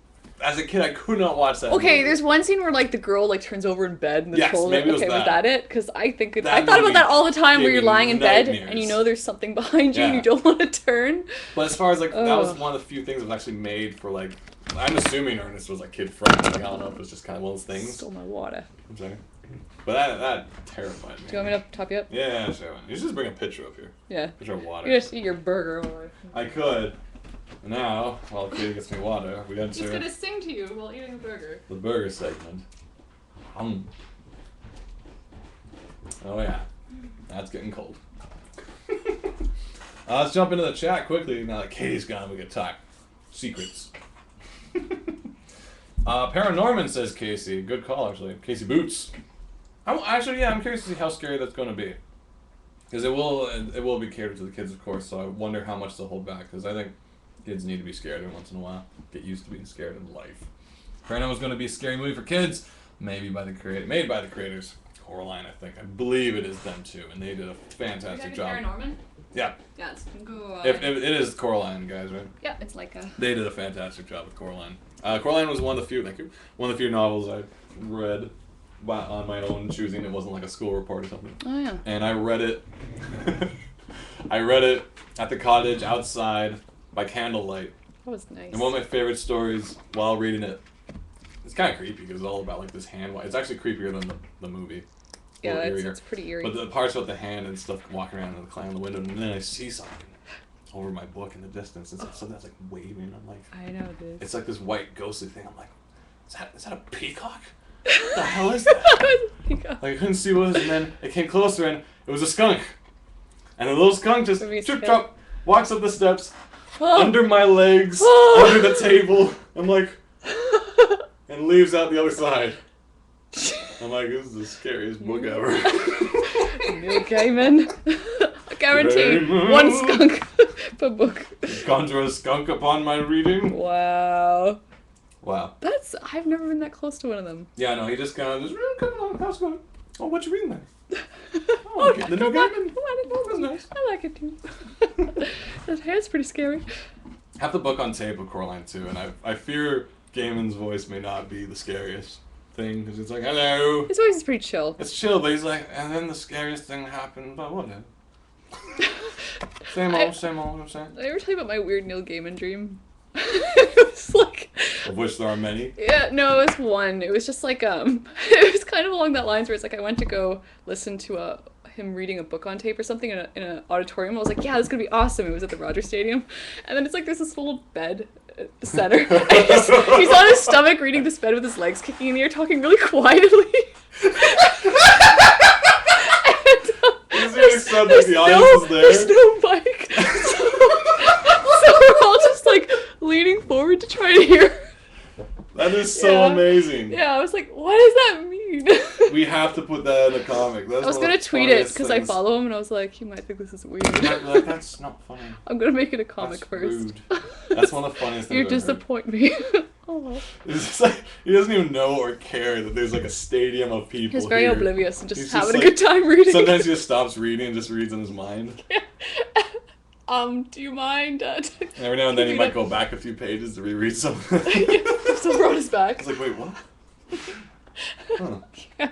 As a kid, I could not watch that movie. There's one scene where like the girl like turns over in bed and the troll. Maybe was that it? Because I think I thought about that all the time, where you're lying in bed and you know there's something behind you and you don't want to turn. But as far as like that was one of the few things that was actually made for like, I'm assuming Ernest was like kid friendly. Like, I don't know if it was just kind of one of those things. Stole my water. I'm sorry. But that terrified me. Do you want me to top you up? Yeah, sure. You should just bring a pitcher up here. Yeah. Pitcher of water. You just eat your burger. I could. Now, while Katie gets me water, we enter... He's gonna sing to you while eating a burger. The burger segment. Oh yeah. That's getting cold. Let's jump into the chat quickly. Now that Katie's gone, we can talk secrets. Paranorman says Casey. Good call, actually. Casey Boots. I'm curious to see how scary that's going to be. Because it will be catered to the kids, of course, so I wonder how much they'll hold back. Because I think kids need to be scared every once in a while. Get used to being scared in life. Paranorman was going to be a scary movie for kids. Made by the creators. Coraline, I think. I believe it is them, too. And they did a fantastic job. Paranorman? Yeah. Yeah, it's good. If it is Coraline, guys, right? Yeah, it's like a... They did a fantastic job with Coraline. Coraline was one of the few novels I read on my own choosing. It wasn't like a school report or something. Oh, yeah. And I read it... I read it at the cottage outside by candlelight. That was nice. And one of my favorite stories while reading it... It's kind of creepy because it's all about like this hand... It's actually creepier than the movie. Yeah, it's pretty eerie. But the parts about the hand and stuff walking around and climb the window, and then I see something over my book in the distance. It's like something that's like waving. I'm like, I know, dude. It's like this white ghostly thing. I'm like, is that a peacock? What the hell is that? Like I couldn't see what it was, and then it came closer, and it was a skunk. And the little skunk just trip, walks up the steps, under my legs, under the table. I'm like, and leaves out the other side. I'm like, this is the scariest book ever. Neil Gaiman. I guarantee one skunk per book. Conjure a skunk upon my reading. Wow. I've never been that close to one of them. Yeah, no, he just kind of come along, how's it going? Oh, what you reading there? The Neil Gaiman. That was nice. I like it too. His hair's pretty scary. I have the book on tape of Coraline too, and I fear Gaiman's voice may not be the scariest thing, because it's like, hello. His voice is pretty chill. It's chill, but he's like, and then the scariest thing happened, but whatever. Same old, I'm saying. Did I ever tell you about my weird Neil Gaiman dream? It was like... Of which there are many? Yeah, no, it was one. It was just like, it was kind of along that lines where it's like I went to go listen to him reading a book on tape or something in an auditorium. I was like, yeah, this is going to be awesome. It was at the Rogers Stadium. And then it's like there's this little bed at the center. And he's on his stomach reading this bed with his legs kicking in the air, talking really quietly. There's no mic. So we're all just like leaning forward to try to hear. That is so amazing. Yeah, I was like, what does that mean? mean? We have to put that in a comic. That's I was one of gonna the tweet it funniest because I things. follow him and I was like, he might think this is weird. You might be like, that's not funny. I'm gonna make it a comic That's first. rude. That's one of the funniest things You I've ever heard. disappoint me. Oh. It's just like, he doesn't even know or care that there's like a stadium of people He's very here. oblivious and just He's having just a good time reading. Sometimes he just stops reading and just reads in his mind. Do you mind? And every now and then he Read might up. go back a few pages to reread something. Still brought us back. It's like, wait, what? Huh. Yeah.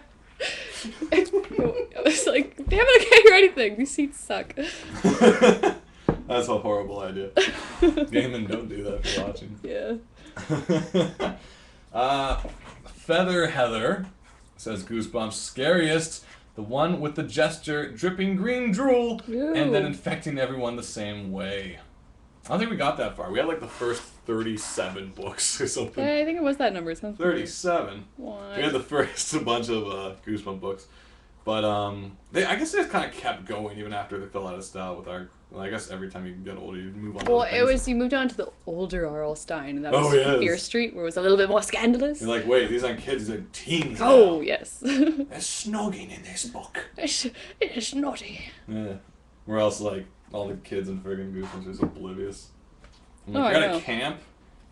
I was like, damn it, I can't hear anything. These seats suck. That's a horrible idea. Gaiman, don't do that if you're watching. Yeah. Feather Heather says Goosebumps scariest, the one with the gesture dripping green drool and then Ew. infecting everyone the same way. I don't think we got that far. We had like the first 37 books or something. Yeah, I think it was that number. It sounds familiar. 37. What? We had the first bunch of Goosebump books, but I guess they just kind of kept going even after they fell out of style with our. Well, I guess every time you get older, you move on. to Well, other it things. was, you moved on to the older R.L. Stein, and that Oh, was yes. Fear Street, where it was a little bit more scandalous. You're like, wait, these aren't kids, these are teens. Oh, now. yes. They're snogging in this book. It's naughty. Yeah. Where else, like, all the kids in friggin' Goosebumps are just oblivious. I'm Oh, like, I you're at know. a camp?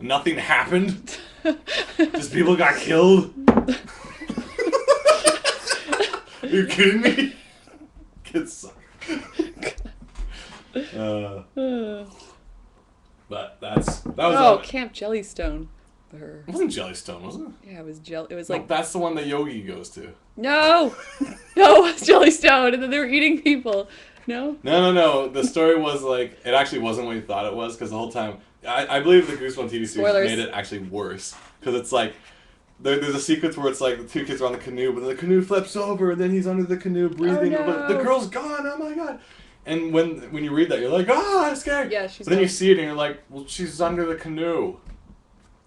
Nothing happened? Just people got killed? Are you kidding me? Kids suck. But that was Oh, Camp Jellystone. it wasn't Jellystone, was it? Yeah, it was It was No, like, that's the one that Yogi goes to. no! No, it was Jellystone, and then they were eating people. No? No. The story was like, it actually wasn't what you thought it was, because the whole time, I believe the Goosebumps TV series Spoilers. made it actually worse. Because it's like, there's a sequence where it's like the two kids are on the canoe, but the canoe flips over, and then he's under the canoe breathing, Oh, but the no. girl's gone, oh my god. And when you read that, you're like, I'm scared. Yeah, she's But then you gone. see it, and you're like, well, she's under the canoe.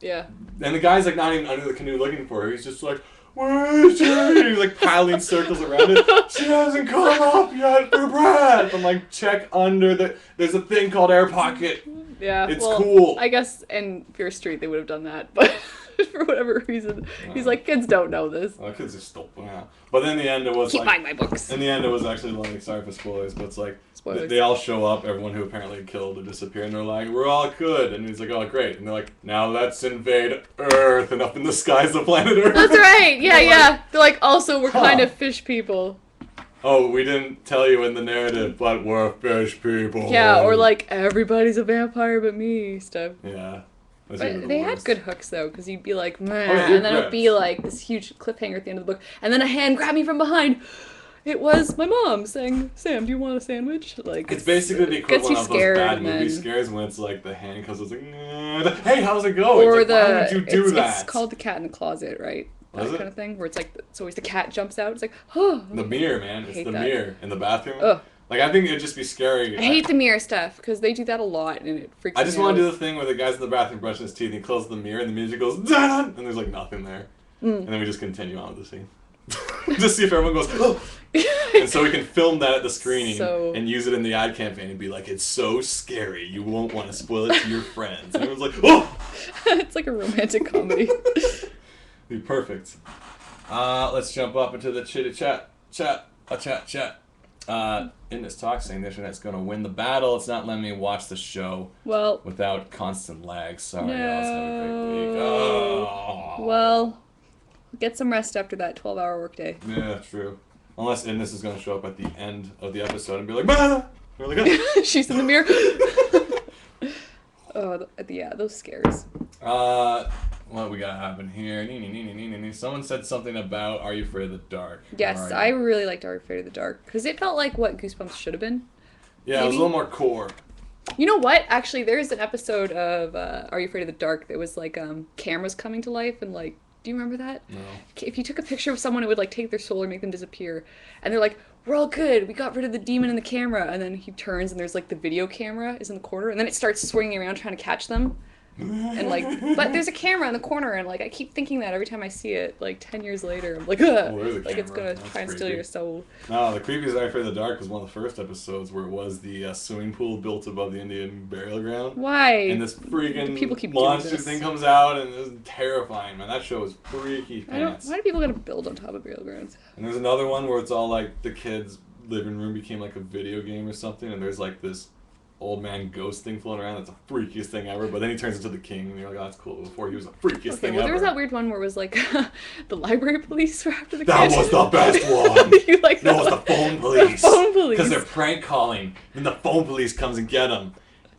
Yeah. And the guy's like not even under the canoe looking for her. He's just like, where is she? And he's like piling circles around it. She hasn't come up yet for breath. I'm like, check under there's a thing called air pocket. Yeah. It's well, cool. I guess in Fear Street they would have done that, but for whatever reason, he's like, kids don't know this. Well, kids are still, yeah. But in the end, it was Keep like, buying my books. in the end, it was actually like, sorry for spoilers, but it's like, Spoilers. they all show up, everyone who apparently killed or disappeared, and they're like, we're all good. And he's like, oh, great. And they're like, now let's invade Earth. And up in the sky's the planet Earth. That's right. Yeah, They're like, yeah. They're like, also, we're kind Huh. of fish people. Oh, we didn't tell you in the narrative, but we're fish people. Yeah, or like, everybody's a vampire but me stuff. Yeah. That's usually But the they had worst. good hooks though, because you'd be like, meh, yeah, you're and then it would be correct. like this huge cliffhanger at the end of the book, and then a hand grabbed me from behind. It was my mom saying, "Sam, do you want a sandwich?" Like It's basically the gets you equivalent of those scared, bad and movie then- scares when it's like the hand comes, it's like, nah, hey, how's it going? Or It's like, the why would you do that? It's called the cat in the closet, right? That Is it? kind of thing, where it's like it's always the cat jumps out. It's like, oh, The mirror, man. It's hate the that. mirror in the bathroom. Ugh. Like, I think it'd just be scary. I hate the mirror stuff because they do that a lot, and it freaks I me just out. want to do the thing where the guy's in the bathroom brushing his teeth and he closes the mirror and the music goes, dun, and there's like nothing there. And then we just continue on with the scene. Just see if everyone goes, oh! And so we can film that at the screening So- and use it in the ad campaign and be like, it's so scary, you won't want to spoil it to your friends. And everyone's like, oh! It's like a romantic comedy. Be perfect. Let's jump up into the chat. In this talk saying the internet's gonna win the battle. It's not letting me watch the show Well, without constant lag. Sorry, No. guys. Have a great week. Oh. well, get some rest after that 12-hour workday. Yeah, true. Unless Innes is gonna show up at the end of the episode and be like, bah! We're like, "Ah." She's in the mirror. Oh, yeah, those scares. What we got happen here? Someone said something about Are You Afraid of the Dark? Yes, Or are I you- really liked Are You Afraid of the Dark because it felt like what Goosebumps should have been. Yeah, it was a maybe? little more core. You know what? Actually, there's an episode of Are You Afraid of the Dark that was like cameras coming to life and like, do you remember that? No. If you took a picture of someone, it would like take their soul or make them disappear. And they're like, we're all good. We got rid of the demon in the camera. And then he turns and there's like the video camera is in the corner. And then it starts swinging around trying to catch them. And like, but there's a camera in the corner, and like I keep thinking that every time I see it, like 10 years later, I'm like, ugh, Oh, there's a like it's camera. gonna That's try and steal creepy. your soul. No, the creepiest I Afraid of the Dark was one of the first episodes where it was the swimming pool built above the Indian burial ground. Why? And this freaking People keep doing monster this. thing comes out, and it's terrifying, man. That show is freaky pants. Why do people gotta build on top of burial grounds? And there's another one where it's all like the kids' living room became like a video game or something, and there's like this old man ghost thing floating around. That's the freakiest thing ever. But then he turns into the king, and you're like, oh, that's cool. Before he was the freakiest Okay, thing well, ever. there was that weird one where it was like the library police were after the That kid. was the best one. You like No, that? it was the phone police. The phone police. Because they're prank calling, then the phone police comes and get them.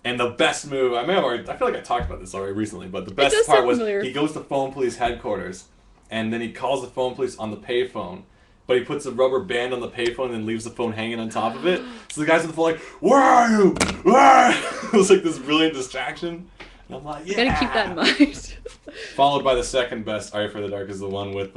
And the best move, I feel like I talked about this already recently, but the best does part sound was familiar. he goes to phone police headquarters, and then he calls the phone police on the payphone, but he puts a rubber band on the payphone and then leaves the phone hanging on top of it. So the guy's on the phone like, where are you? Where are you? It was like this brilliant distraction. And I'm like, yeah. Gotta keep that in mind. Followed by the second best Are You Afraid of the Dark is the one with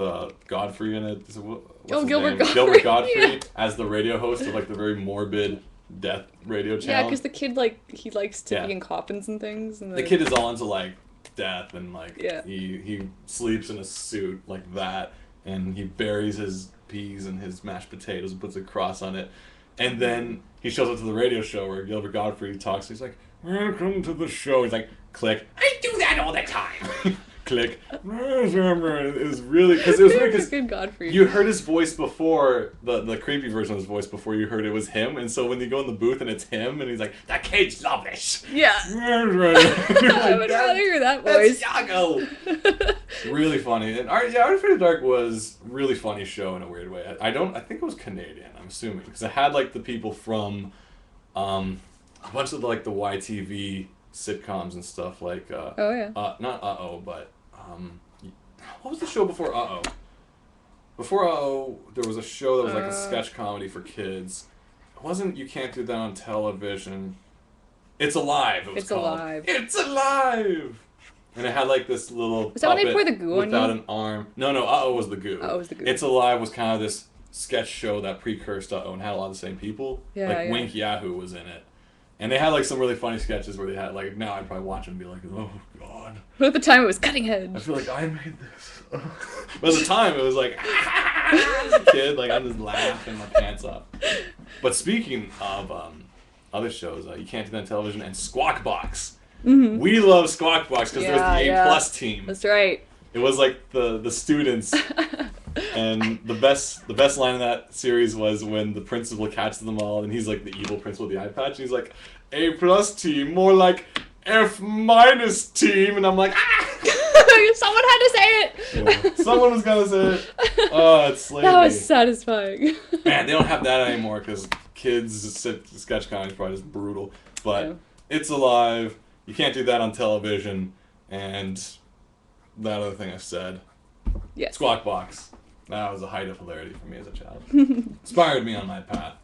Godfrey in it. What's his Gilbert name? Gottfried. Gilbert Godfrey Yeah. as the radio host of like the very morbid death radio Yeah, channel. because the kid like he likes to Yeah. be in coffins and things. And The kid is all into like death and like Yeah. he sleeps in a suit like that, and he buries his peas and his mashed potatoes and puts a cross on it, and then he shows up to the radio show where Gilbert Godfrey talks. He's like, welcome to the show. He's like, click. I do that all the time. Click. It was really because it was weird because good Godfrey. you heard his voice before the creepy version of his voice before you heard it was him, and so when you go in the booth and it's him and he's like, the kids love this. Yeah. I would rather hear that voice. That's Yago. Really funny. And Are You Afraid of the Dark was a really funny show in a weird way. I think it was Canadian, I'm assuming, because it had like the people from a bunch of like the YTV sitcoms and stuff like Oh yeah. not but what was the show before Before there was a show that was like a sketch comedy for kids. It wasn't You Can't Do That on Television. It's Alive, it was It's called. Alive. It's Alive! And it had like this little Was that when they puppet pour the goo on without you? an arm. No, was the goo. Oh, it was the goo. It's Alive was kind of this sketch show that precursed and had a lot of the same people. Yeah, like yeah. Wink Yahoo was in it. And they had like some really funny sketches where they had like, now I'd probably watch them and be like, oh god. But at the time it was cutting I edge. feel like I made this. But at the time it was like, as a kid, like I'm just laughing my pants off. But speaking of other shows, You Can't Do That on Television and Squawk Box. Mm-hmm. We love Squawk Box because there was the Yeah, A+ team. That's right. It was like the students. And the best line in that series was when the principal catches them all, and he's like the evil principal with the eye patch. He's like, A+ team, more like F- team, and I'm like, ah! Someone had to say it. Yeah, someone was gonna say it. Oh, it's slavery. That was satisfying. Man, they don't have that anymore because kids sketch comedy is probably just brutal. But Yeah. It's Alive. You Can't Do That on Television, and that other thing I said. Yes. Squawk Box. That was a height of hilarity for me as a child. Inspired me on my path,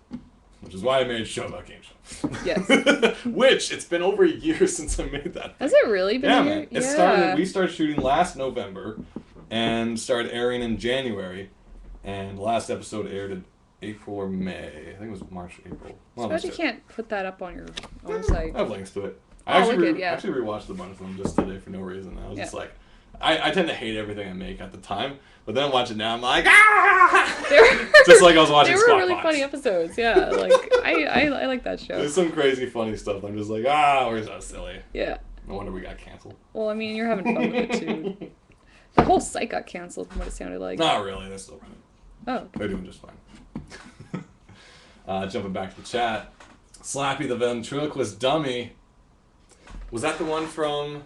which is why I made a show about game shows. Yes. Which, it's been over a year since I made that. Has it really been Yeah, a year? man. We started shooting last November and started airing in January. And the last episode aired in April or May. I think it was March, April. One of But those you two. can't put that up on your own site. I have links to it. Oh, I actually, wicked, yeah. actually rewatched a bunch of them just today for no reason. I was just Yeah. like, I tend to hate everything I make at the time, but then I watch it now, I'm like, ah! They were, Just like I was watching They were Squawk really Box. funny episodes, yeah. Like, I like that show. There's some crazy funny stuff. I'm just like, we're so silly. Yeah. No wonder we got canceled. Well, I mean, you're having fun with it, too. The whole site got canceled from what it sounded like. Not really, they're still running. Oh. They're doing just fine. Jumping back to the chat. Slappy the ventriloquist dummy. Was that the one from...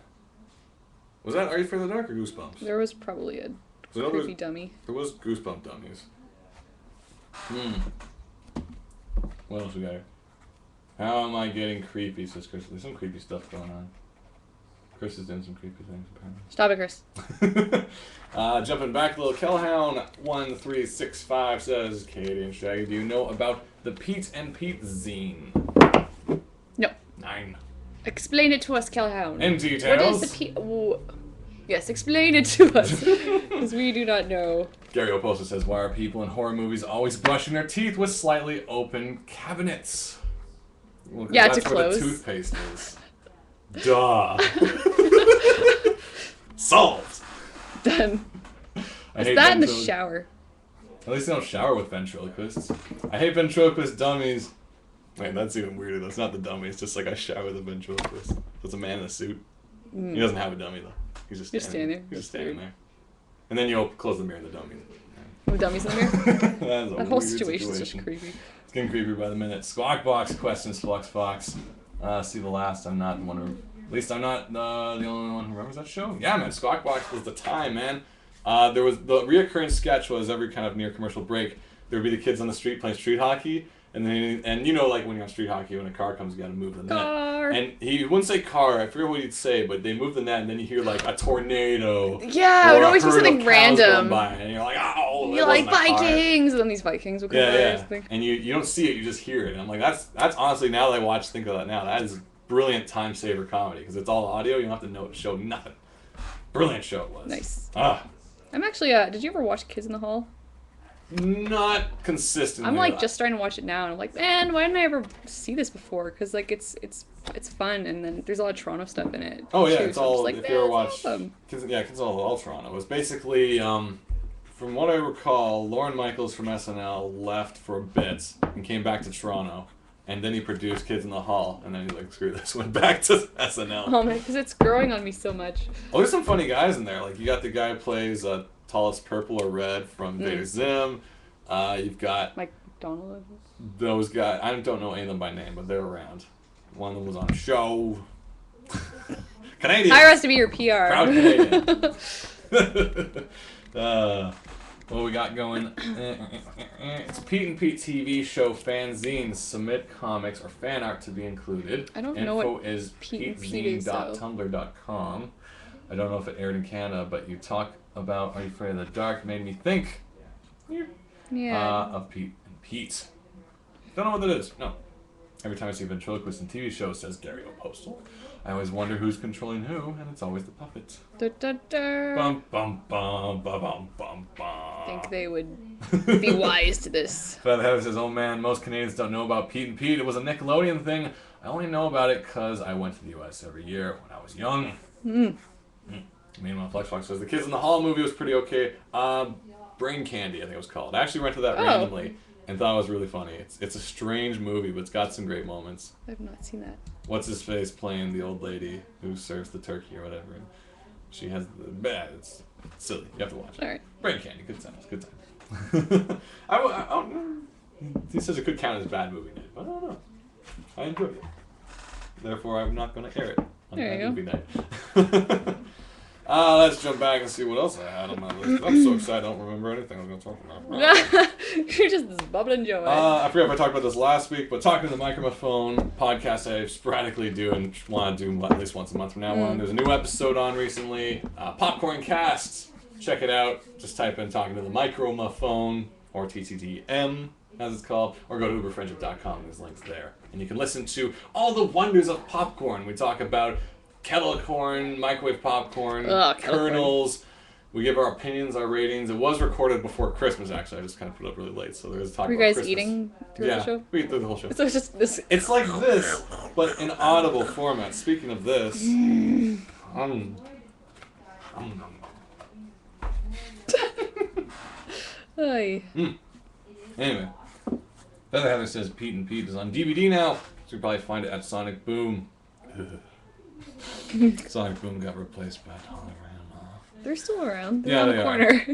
Was that Are You Afraid of the Dark or Goosebumps? There was probably a So creepy dummy. There was Goosebump dummies. What else we got here? How am I getting creepy, says Chris. There's some creepy stuff going on. Chris is doing some creepy things, apparently. Stop it, Chris. Jumping back a little, Kellhound 1365 says, Katie and Shaggy, do you know about the Pete and Pete zine? No. 9. Explain it to us, Kellhound. In What details. is the Yes, explain it to us, because we do not know. Gary Oposa says, why are people in horror movies always brushing their teeth with slightly open cabinets? Well, 'cause Yeah, that's to where close. the toothpaste is. Duh. Solved. Done. I Is hate that in the ventrilo- shower? At least they don't shower with ventriloquists. I hate ventriloquist dummies. Wait, that's even weirder. That's not the dummy. It's just like I shower with a ventriloquist. It's a man in a suit. He doesn't have a dummy though. He's just standing there. He's just standing there. And then you close the mirror and the dummy. The dummies in the mirror? That's a That whole weird situation's just creepy. It's getting creepier by the minute. Squawk Box questions, Flux Fox. See the last. I'm not the one who. At least I'm not the only one who remembers that show. Yeah, man. Squawk Box was the time, man. There was the reoccurring sketch was every kind of near commercial break. There would be the kids on the street playing street hockey, and then like when you're on street hockey, when a car comes, you gotta move the net. Car. And he wouldn't say car. I forget what he'd say, but they move the net, and then you hear like a tornado. Yeah, it would always be something random. By, and you're like, oh, you're like Vikings, and then these Vikings would come by. Yeah. And you don't see it, you just hear it. And I'm like, that's honestly, now that I think of that now, that is brilliant time saver comedy because it's all audio. You don't have to show nothing. Brilliant show it was. Nice. I'm actually. Did you ever watch Kids in the Hall? Not consistently. I'm like just starting to watch it now, and I'm like, man, why didn't I ever see this before? Because like it's fun, and then there's a lot of Toronto stuff in it. Oh yeah, too, it's so all. Like, if you ever watch, awesome. Kids all Toronto. It was basically, from what I recall, Lorne Michaels from SNL left for a bit and came back to Toronto, and then he produced Kids in the Hall, and then he like screw this, went back to SNL. Oh man, because it's growing on me so much. Oh, there's some funny guys in there. Like you got the guy who plays Tallest Purple or Red from Vader Zim. You've got Mike McDonald. Those guys. I don't know any of them by name, but they're around. One of them was on a show. Canadian. Hire us to be your PR. Proud Canadian. What we got going? It's Pete and Pete TV show fanzines. Submit comics or fan art to be included. I don't know what Info is petezine.tumblr.com. I don't know if it aired in Canada, but you talk about Are You Afraid of the Dark made me think of Pete and Pete. Don't know what that is. No. Every time I see a ventriloquist in TV show, it says Gary O'Postal. I always wonder who's controlling who, and it's always the puppet. Bum, bum, bum, bum, bum, bum, bum. I think they would be wise to this. Feather Heather says, oh man, most Canadians don't know about Pete and Pete. It was a Nickelodeon thing. I only know about it because I went to the U.S. every year when I was young. Meanwhile, Flex Fox says, the Kids in the Hall movie was pretty okay. Brain Candy, I think it was called. I actually rented that randomly and thought it was really funny. It's a strange movie, but it's got some great moments. I've not seen that. What's his face playing the old lady who serves the turkey or whatever, and she has the bad. It's silly. You have to watch it. All right. Brain Candy, good times, good times. I don't know. He says it could count as a bad movie night, but I don't know. I enjoyed it. Therefore, I'm not going to air it on Bad Movie Night. Let's jump back and see what else I had on my list. I'm so excited I don't remember anything I was going to talk about. You're just this bubbling joy. I forget if I talked about this last week, but talking to the microphone podcast I sporadically do and want to do at least once a month from now on. There's a new episode on recently, Popcorn Cast. Check it out. Just type in talking to the microphone or TTTM as it's called, or go to uberfriendship.com. There's links there. And you can listen to all the wonders of popcorn. We talk about kettle corn, microwave popcorn, kernels. We give our opinions, our ratings. It was recorded before Christmas, actually. I just kind of put it up really late, so there's a talk about Christmas. Were you guys eating through the show? We eat through the whole show. So it's just this. It's like this, but in audible format. Speaking of this, Anyway, Feather Heather says Pete and Pete is on DVD now, so you can probably find it at Sonic Boom. Sonic Boom got replaced by Dollarama. They're still around. They're on the corner.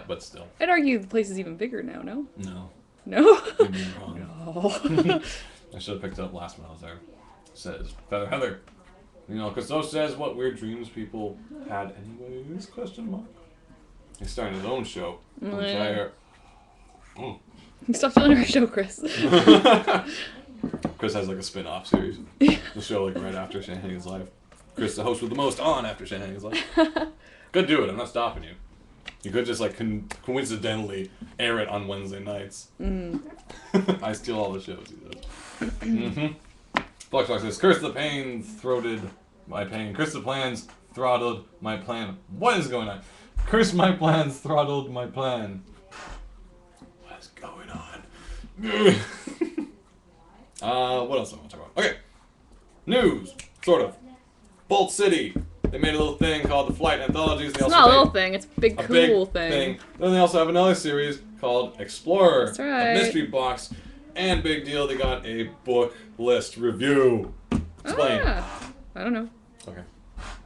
But still. I'd argue the place is even bigger now, no? No. No? You'd be wrong. No. I should have picked it up last when I was there. Says Feather Heather. You know, Christo says what weird dreams people had anyways, question mark. He's starting his own show. Stop telling our show, Chris. Chris has like a spin-off series. The show like right after Shane Hanning's Life. Chris, the host with the most on after Shane Hanning's Life. Could do it. I'm not stopping you. You could just like coincidentally air it on Wednesday nights. I steal all the shows he does. Flux says, Curse the pain throated my pain. Curse the plans throttled my plan. What is going on? Curse my plans throttled my plan. What is going on? What else do I want to talk about? Okay. News. Sort of. Bolt City. They made a little thing called the Flight Anthologies. They It's also not a made little thing. It's a big, cool thing. Then they also have another series called Explorer, That's right. a mystery box, and big deal, they got a book list review. Explain. I don't know. Okay.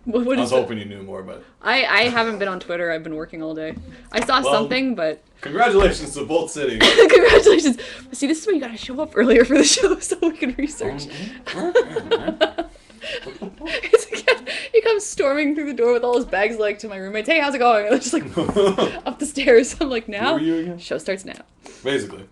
What I is was hoping you knew more, but I haven't been on Twitter. I've been working all day. I saw something, but congratulations to both cities. congratulations. See, this is why you gotta show up earlier for the show so we can research. It's like, he comes storming through the door with all his bags, like, to my roommates. Hey, how's it going? And I'm just like up the stairs. I'm like, now? Who are you again? Show starts now. Basically.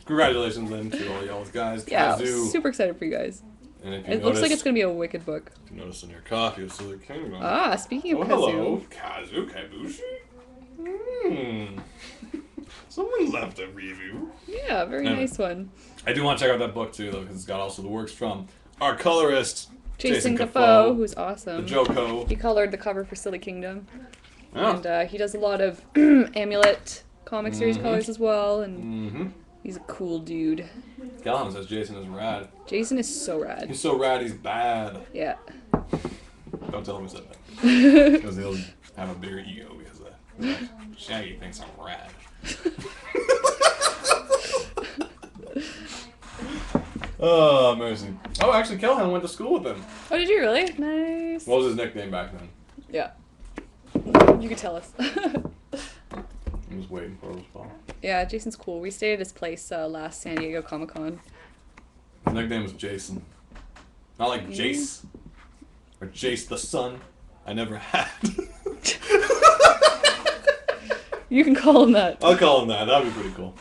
Congratulations then to all y'all guys. Yeah, Kazoo. super excited for you guys. And if you It looks like it's gonna be a wicked book. If you notice in your coffee, it's the kingdom. Speaking of hello, Kazoo. Kazu Kabushi. Someone left a review. Yeah, very nice one. I do want to check out that book too, though, because it's got also the works from our colorist Jason Cafoe, who's awesome. The Joko. He colored the cover for Silly Kingdom. Oh. And he does a lot of Amulet comic series colors as well, and he's a cool dude. Callahan says Jason is rad. Jason is so rad. He's so rad, he's bad. Yeah. Don't tell him I said that. Because he'll have a bigger ego because of that. Like, Shaggy thinks I'm rad. Oh, mercy. Oh, actually, Callahan went to school with him. Oh, did you really? Nice. What was his nickname back then? Yeah. You could tell us. I'm just waiting for his call. Yeah, Jason's cool. We stayed at his place last San Diego Comic-Con. His nickname was Jason. Not like Jace. Or Jace the Sun. I never had. You can call him that. I'll call him that. That'd be pretty cool.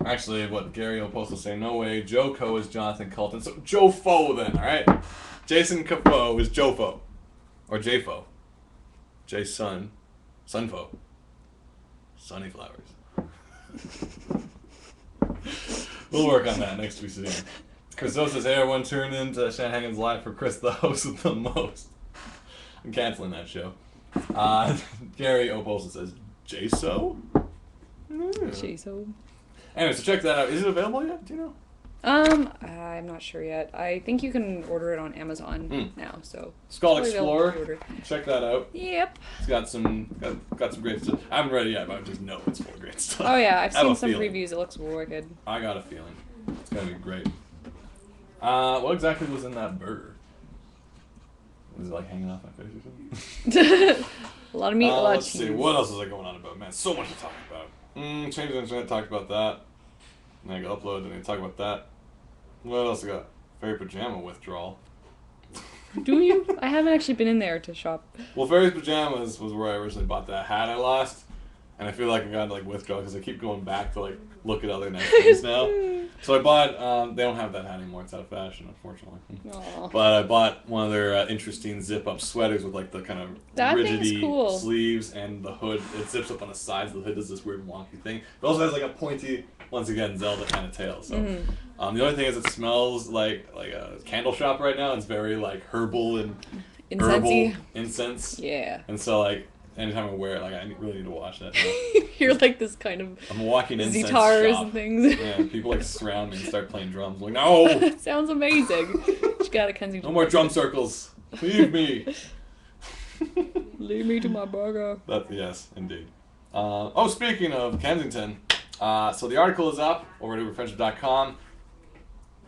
Actually, what Gary Oposto saying, no way. Joko is Jonathan Colton. So Jofo then, alright? Jason Cafoe is Jofo. Or Jfo. J-Sun. Sunfo. Sunny Flowers. We'll work on that next week's video. Christos says, hey, everyone turned into Shanahan's Live for Chris, the host with the most. I'm canceling that show. Gary Oposto says, J-So? J-So. Anyway, so check that out. Is it available yet? Do you know? I'm not sure yet. I think you can order it on Amazon now, so. Skull Explorer. Check that out. Yep. It's got some great stuff. I haven't read it yet, but I just know it's full of great stuff. Oh yeah, I've seen some feeling. previews. It looks wicked. I got a feeling. It's gonna be great. What exactly was in that burger? Was it like hanging off my face or something? A lot of meat, a lot of let's cheese. see, what else is I going on about? Man, so much to talk about. Change the internet, talked about that. Then I got upload, then I talk about that. What else I got? Fairy Pajama withdrawal. Do you? I haven't actually been in there to shop. Well, Fairy's Pajamas was where I originally bought that hat I lost. And I feel like I got like withdrawal because I keep going back to like look at other nice things now. So I bought, they don't have that hat anymore. It's out of fashion, unfortunately. Aww. But I bought one of their interesting zip-up sweaters with like the kind of rigidy cool. sleeves and the hood. It zips up on the sides. The hood does this weird wonky thing. It also has like a pointy, once again, Zelda kind of tail. So the only thing is it smells like a candle shop right now. It's very like herbal and Incensey. herbal incense. Yeah. And so like anytime I wear it, like I really need to wash that now. You're like this kind of I'm a walking incense zitars shop. and things. Yeah, people like surround me and start playing drums. I'm like, no! Sounds amazing. You gotta Kensington. No more drum circles. Leave me. Leave me to my burger. Yes, indeed. Speaking of Kensington, so the article is up over at uberfriendship.com.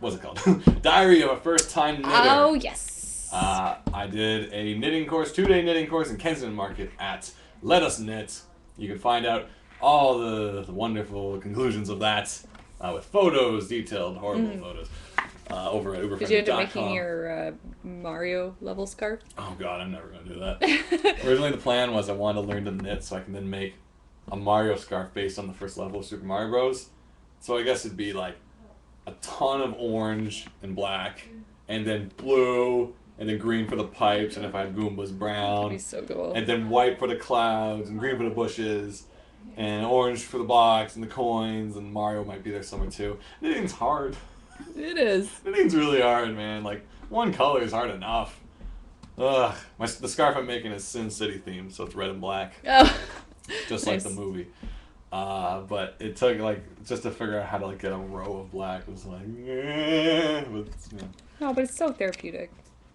What's it called? Diary of a First-Time Knitter. Oh, yes. I did a knitting course, 2-day knitting course in Kensington Market at Let Us Knit. You can find out all the wonderful conclusions of that with photos, detailed, horrible photos, over at uberfriendship.com. Did you end up making your Mario level scarf? Oh god, I'm never going to do that. Originally the plan was I wanted to learn to knit so I can then make a Mario scarf based on the first level of Super Mario Bros. So I guess it'd be like a ton of orange and black, and then blue, and then green for the pipes, and if I had Goombas, brown. That'd be so cool. And then white for the clouds, and green for the bushes, and orange for the box, and the coins, and Mario might be there somewhere too. Knitting's hard. It is. Knitting's really hard, man. Like, one color is hard enough. Ugh. The scarf I'm making is Sin City themed, so it's red and black. Oh. Just Nice. like the movie. But it took, like, just to figure out how to, like, get a row of black. It was like, but, No, but it's so therapeutic.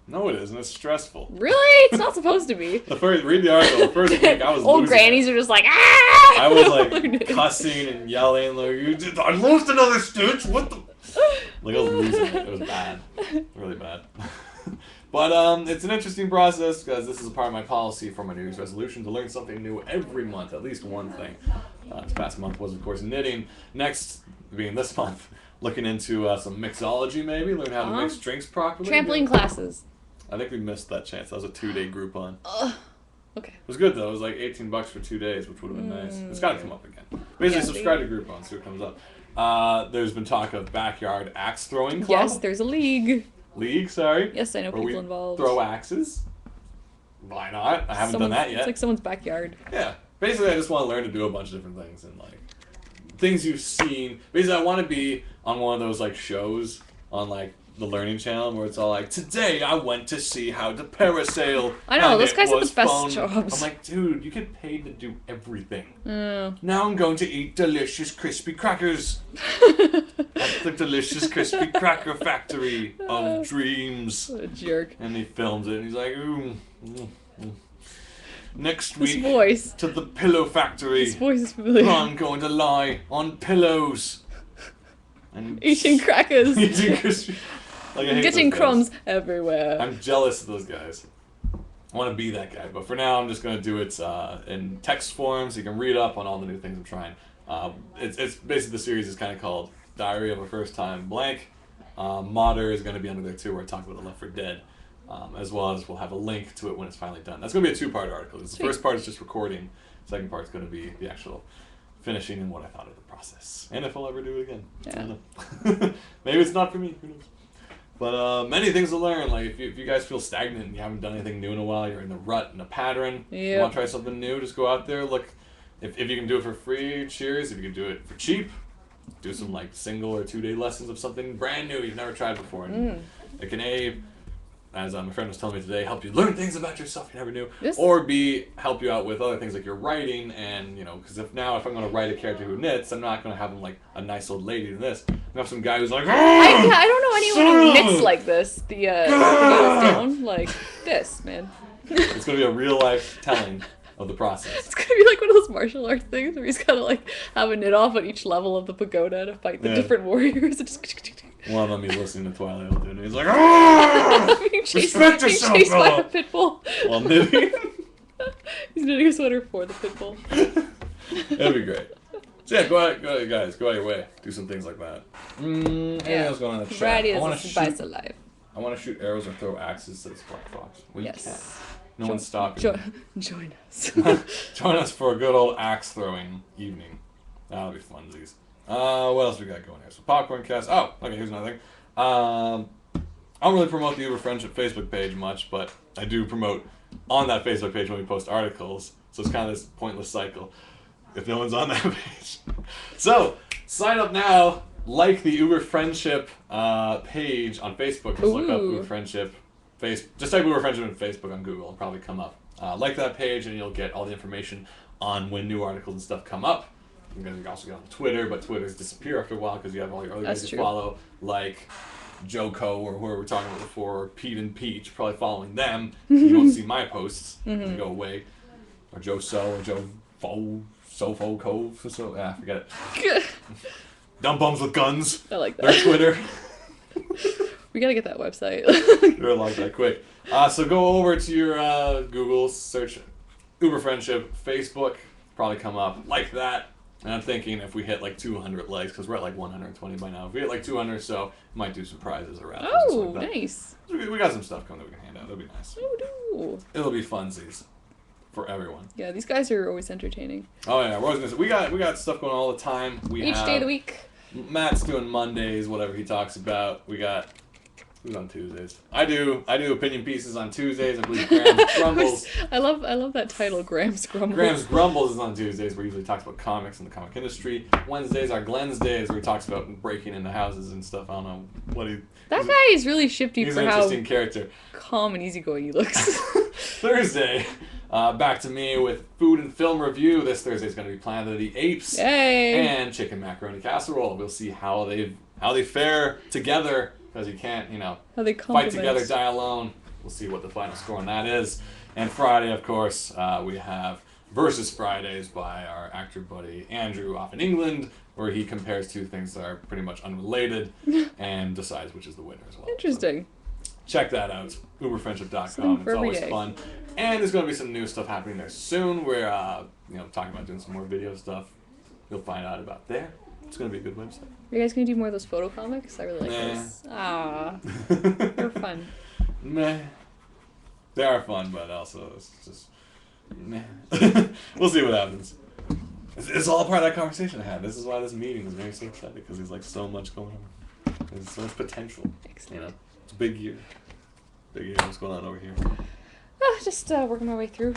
No, it isn't. It's stressful. Really? It's not supposed to be. Read the article. The first week I was Old losing grannies it. are just like, ah! I was like cussing and yelling like, I lost another stitch. What the? Like I was losing it. It was bad, really bad. But it's an interesting process because this is a part of my policy for my New Year's resolution to learn something new every month, at least one thing. This past month was, of course, knitting. Next, being this month, looking into some mixology maybe, learn how to mix drinks properly. Trampoline classes. I think we missed that chance. That was a 2-day Groupon. Okay. It was good though. It was like $18 for 2 days, which would have been nice. It's got to come up again. Basically, subscribe to Groupon, see what comes up. There's been talk of backyard axe throwing club. Yes, there's a league. League, sorry. Yes, I know where people we involved. throw axes. Why not? I haven't done that yet. It's like someone's backyard. Yeah. Basically, I just want to learn to do a bunch of different things and like things you've seen. Basically, I want to be on one of those like shows on like the Learning Channel where it's all like, today I went to see how to parasail. I know, and those guys have the was best fun." jobs. I'm like, dude, you get paid to do everything. Yeah. Now I'm going to eat delicious crispy crackers at the delicious crispy cracker factory of dreams. What a jerk. And he films it and he's like, next His week voice. to the pillow factory. His voice is familiar. I'm going to lie on pillows. And Eating crackers. eating crispy. Like, I hate Getting those guys. crumbs everywhere. I'm jealous of those guys. I want to be that guy, but for now I'm just going to do it in text form so you can read up on all the new things I'm trying. It's basically the series is kind of called Diary of a First Time Blank. Modder is going to be under there too, where I talk about the Left 4 Dead, as well as we'll have a link to it when it's finally done. That's going to be a 2-part article. The first part is just recording. The second part is going to be the actual finishing and what I thought of the process, and if I'll ever do it again. Yeah. I don't know. Maybe it's not for me. Who knows? But many things to learn. Like if you guys feel stagnant and you haven't done anything new in a while, you're in a rut and a pattern. You want to try something new? Just go out there. Look, if you can do it for free, cheers. If you can do it for cheap, do some like single or 2-day lessons of something brand new you've never tried before. And it can as my friend was telling me today, help you learn things about yourself you never knew, or B, help you out with other things like your writing, and because if I'm going to write a character who knits, I'm not going to have them like a nice old lady in this. I'm going to have some guy who's like, I don't know anyone who knits like this. The down like this, man. It's going to be a real life telling of the process. It's gonna be like one of those martial arts things where he's gotta like have a knit off at each level of the pagoda to fight the different warriors. One of them he's listening to Twilight all doing it. He's like, respect yourself, chased by fella. a pit bull. While knitting. He's knitting a sweater for the pit bull. That'd be great. So yeah, go out, guys. Go out your way. Do some things like that. Anything else going on in the chat? Variety is the spice of life. I want to shoot arrows or throw axes to this Black Fox. Well, you can't. No Jo- one's stopping. Join us. Join us for a good old axe throwing evening. That'll be funsies. What else we got going here? So popcorn cast. Oh, okay. Here's another thing. I don't really promote the Uber Friendship Facebook page much, but I do promote on that Facebook page when we post articles. So it's kind of this pointless cycle if no one's on that page. So sign up now. Like the Uber Friendship page on Facebook. Just look up Uber Friendship. Just type Uber Friendship in Facebook on Google. It'll probably come up. Like that page, and you'll get all the information on when new articles and stuff come up. You can also get on Twitter, but Twitter's disappear after a while because you have all your other guys to follow, like Joko or whoever we were talking about before, or Pete and Peach. Probably following them. You don't see my posts. They go away. Or Joe So or Joe Fo, Sofo Cove. Forget it. Dumb bums with guns. I like that. Their Twitter. We gotta get that website. They're like that quick. So go over to your Google, search Uber Friendship, Facebook, probably come up like that. And I'm thinking if we hit like 200 likes, because we're at like 120 by now. If we hit like 200, so we might do some prizes or raffles. Oh, like that. Nice. We got some stuff coming that we can hand out. It'll be nice. Oh, It'll be funsies for everyone. yeah, these guys are always entertaining. Oh yeah, we're always gonna say, we got stuff going on all the time. Each day of the week. Matt's doing Mondays, whatever he talks about. We got who's on Tuesdays? I do opinion pieces on Tuesdays. I believe Graham's Grumbles. I love that title, Graham's Grumbles. Graham's Grumbles is on Tuesdays, where he usually talks about comics and the comic industry. Wednesdays are Glenn's Days, where he talks about breaking into houses and stuff. I don't know what he. That guy is really shifty He's for an how interesting character. calm and easygoing he looks. Thursday, back to me with food and film review. This Thursday is going to be Planet of the Apes and chicken macaroni casserole. We'll see how they fare together, because you can't, how they fight together, die alone. we'll see what the final score on that is. And Friday, of course, we have Versus Fridays by our actor buddy Andrew off in England, where he compares two things that are pretty much unrelated and decides which is the winner as well. Interesting. So check that out. Uberfriendship.com. Something for It's every always day. fun. And there's going to be some new stuff happening there soon. We're talking about doing some more video stuff. You'll find out about there. It's going to be a good website. Are you guys going to do more of those photo comics? I really like Nah. those. Ah, they're fun. Meh. They are fun, but also it's just meh. We'll see what happens. It's all part of that conversation I had. This is why this meeting was very so excited, because there's like so much going on. There's so much potential. Excellent. You know, it's a big year. Big year. What's going on over here? Just working my way through.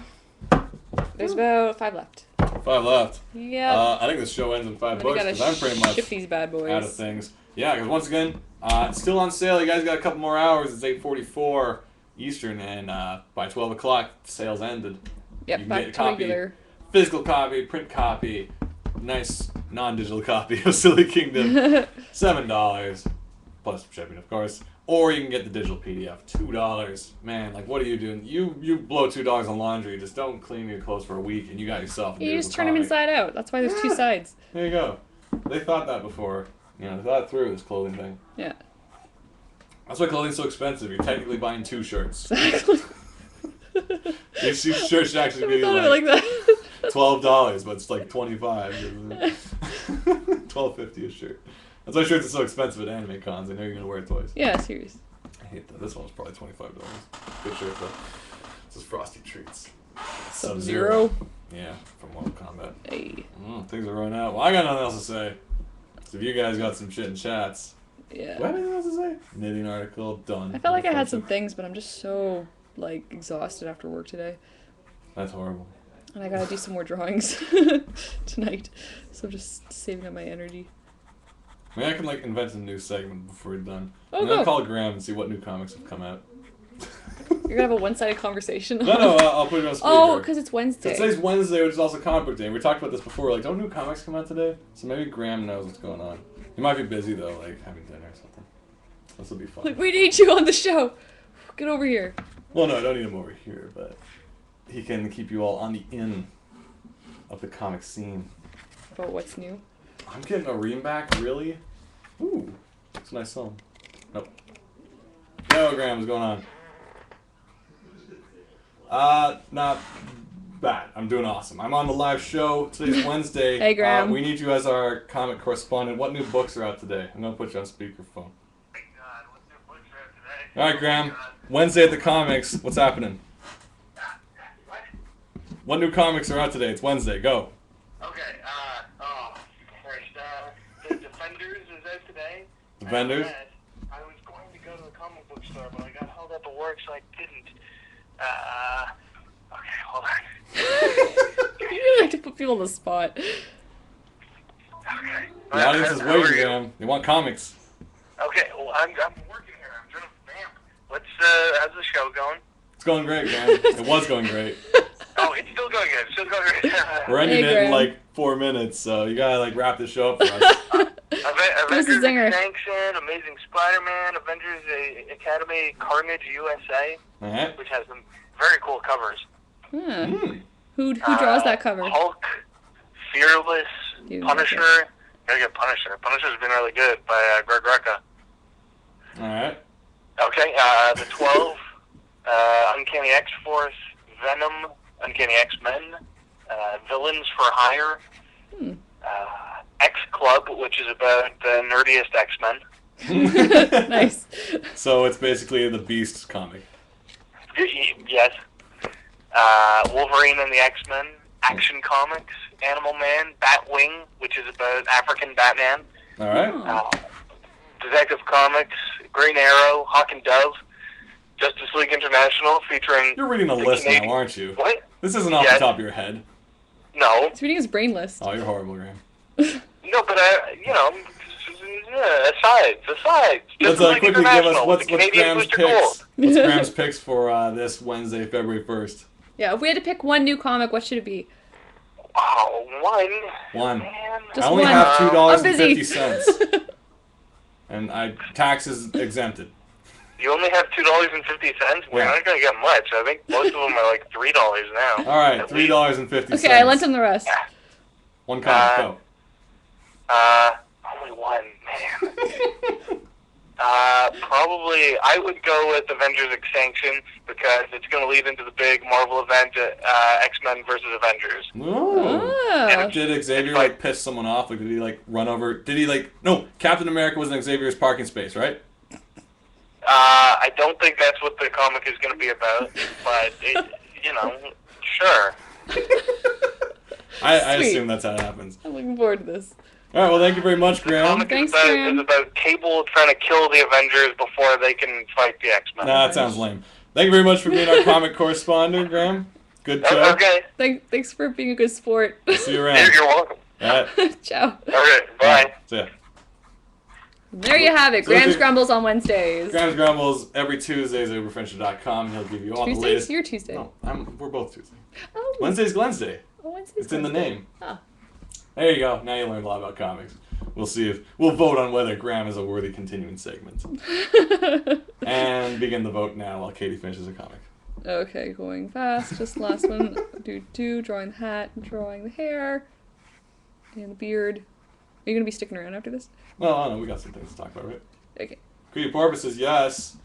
There's about 5 left. 5 left. Yeah. I think this show ends in 5 Then we books gotta because I'm pretty much ship these bad boys. out of things. Yeah, because once again, it's still on sale. You guys got a couple more hours. It's 8:44 Eastern, and by 12 o'clock, the sale's ended. Yep, you can back get a to copy, regular. physical copy, print copy, nice non-digital copy of Silly Kingdom, $7 plus shipping, of course. Or you can get the digital PDF, $2. Man, like, what are you doing? You blow $2 on laundry. Just don't clean your clothes for a week, and you got yourself a You beautiful just turn them comic. inside out. That's why there's 2 sides. There you go. They thought that before. They thought it through, this clothing thing. Yeah. That's why clothing's so expensive. You're technically buying 2 shirts. Exactly. These shirts should actually I be thought of it like that. $12, but it's like $25. $12.50 a shirt. That's why shirts are so expensive at anime cons. I know you're gonna wear it twice. Yeah, serious. I hate that. This one's probably $25. Good shirt though. This is Frosty Treats. Sub-Zero. Yeah, from Mortal Kombat. Hey. Things are running out. Well, I got nothing else to say. So if you guys got some shit in chats, Yeah. do I have anything else to say? Knitting article done. I felt like I had some things, but I'm just so exhausted after work today, That's horrible. and I gotta do some more drawings tonight. So I'm just saving up my energy. Maybe I can invent a new segment before we're done. Oh, and then go. I'll call Graham and see what new comics have come out. You're gonna have a one-sided conversation. No, I'll put it on speaker. Oh, because it's Wednesday. Today's Wednesday, which is also comic book day. We talked about this before. We're like, don't new comics come out today? So maybe Graham knows what's going on. He might be busy though, having dinner or something. This will be fun. We need you on the show. Get over here. Well, no, I don't need him over here, but he can keep you all on the in of the comic scene. About what's new? I'm getting a ream back, really? Ooh, it's a nice song. Nope. Yo, Graham, what's going on? Not bad. I'm doing awesome. I'm on the live show. Today's Wednesday. Hey, Graham. We need you as our comic correspondent. What new books are out today? I'm going to put you on speakerphone. Thank God. What's new books are out today? All right, Graham. Wednesday at the comics. What's happening? What? What new comics are out today? It's Wednesday. Go. Okay, first, the Defenders is out today. Defenders? I was going to go to the comic book store, but I got held up at work, so I didn't. Okay, hold on. You really like to put people on the spot. Okay. The audience is How are waiting, you? Graham. They want comics. Okay, well, I'm working here. I'm trying to vamp. How's the show going? It's going great, Graham. It was going great. Oh, it's still going good. Still going good. We're ending Hey, it in Graham. 4 minutes, so you gotta wrap this show up for us. Give us a zinger. Extinction, Amazing Spider-Man, Avengers Academy, Carnage USA, All right. which has some very cool covers. Huh. Mm. Who draws that cover? Hulk, Fearless, Dude, Punisher. Gotta get Punisher. Punisher's been really good by Greg Rucka. All right. Okay, the 12, Uncanny X-Force, Venom, Uncanny X-Men, Villains for Hire, Hmm. X-Club, which is about the nerdiest X-Men. Nice. So it's basically the Beast comic. Yes. Wolverine and the X-Men, Action Comics, Animal Man, Batwing, which is about African Batman, All right. Oh. Detective Comics, Green Arrow, Hawk and Dove, Justice League International, featuring... You're reading a the list now, Canadian- aren't you? What? This isn't off Yes. the top of your head. No. He's reading his brain list. Oh, you're horrible, Graham. No, but asides. Let's Justice League quickly give us International, what's the Canadian Graham's Booster picks. Gold. What's Graham's picks for this Wednesday, February 1st? Yeah, if we had to pick one new comic, what should it be? Oh, One. Man. Just I only one. have I'm busy. $2.50, and taxes exempted. You only have $2.50. We're Yeah. not going to get much. I think most of them are like $3 now. All right, at least. $3.50. Okay, I lent him the rest. One comic, go. Only one, man. Probably I would go with Avengers Extinction because it's going to lead into the big Marvel event, X-Men versus Avengers. Oh. Oh. Did Xavier like piss someone off? Like, did he like run over? Did he like? No, Captain America was in Xavier's parking space, right? I don't think that's what the comic is going to be about, but sure. I Sweet. assume that's how it happens. I'm looking forward to this. All right, well, thank you very much, The Graham. comic Thanks, is Graham. about Cable trying to kill the Avengers before they can fight the X-Men. Nah, that sounds lame. Thank you very much for being our comic correspondent, Graham. Good show. Okay. Thanks for being a good sport. See you around. You're welcome. All right. Ciao. Okay, bye. See ya. There you have it. So Graham's if you- Grumbles on Wednesdays. Graham's Grumbles every Tuesdays at uberfriendship.com. He'll give you all the Tuesdays? latest. You're Tuesday. No, we're both Tuesday. Oh. Wednesday's Glenn's Day. Oh, Wednesday's It's in the Wednesday. name. Oh. There you go. Now you learned a lot about comics. We'll see if we'll vote on whether Graham is a worthy continuing segment. And begin the vote now while Katie finishes her comic. Okay, going fast. Just last one. Drawing the hat, drawing the hair, and the beard. Are you gonna be sticking around after this? Well, I don't know. We got some things to talk about, right? Okay. Creepy Porpoise says yes.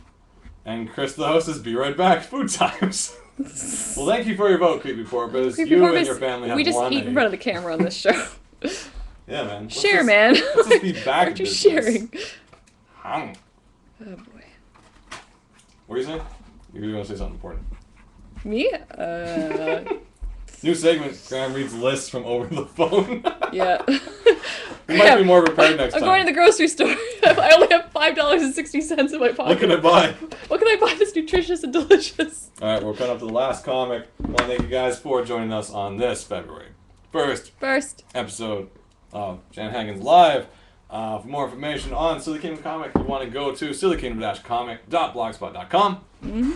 And Chris, the host, says be right back. Food times. Well, thank you for your vote, Creepy Porpoise. Creepy You Porpoise, and your family have we just won eat in a- front of the camera on this show. Yeah, man. Let's Share, just- man. Let's just be back Aren't you business. sharing? Hum. Oh boy. What are you saying? You were going to say something important. Me? New segment. Graham reads lists from over the phone. Yeah. We might be more prepared next I'm time. going to the grocery store. I only have $5.60 in my pocket. What can I buy? What can I buy that's nutritious and delicious? All right, we're coming up to the last comic. I want to thank you guys for joining us on this February 1st First. episode of Jan Hagen's Live. For more information on Silly Kingdom Comic, you want to go to sillykingdom-comic.blogspot.com. Mm-hmm.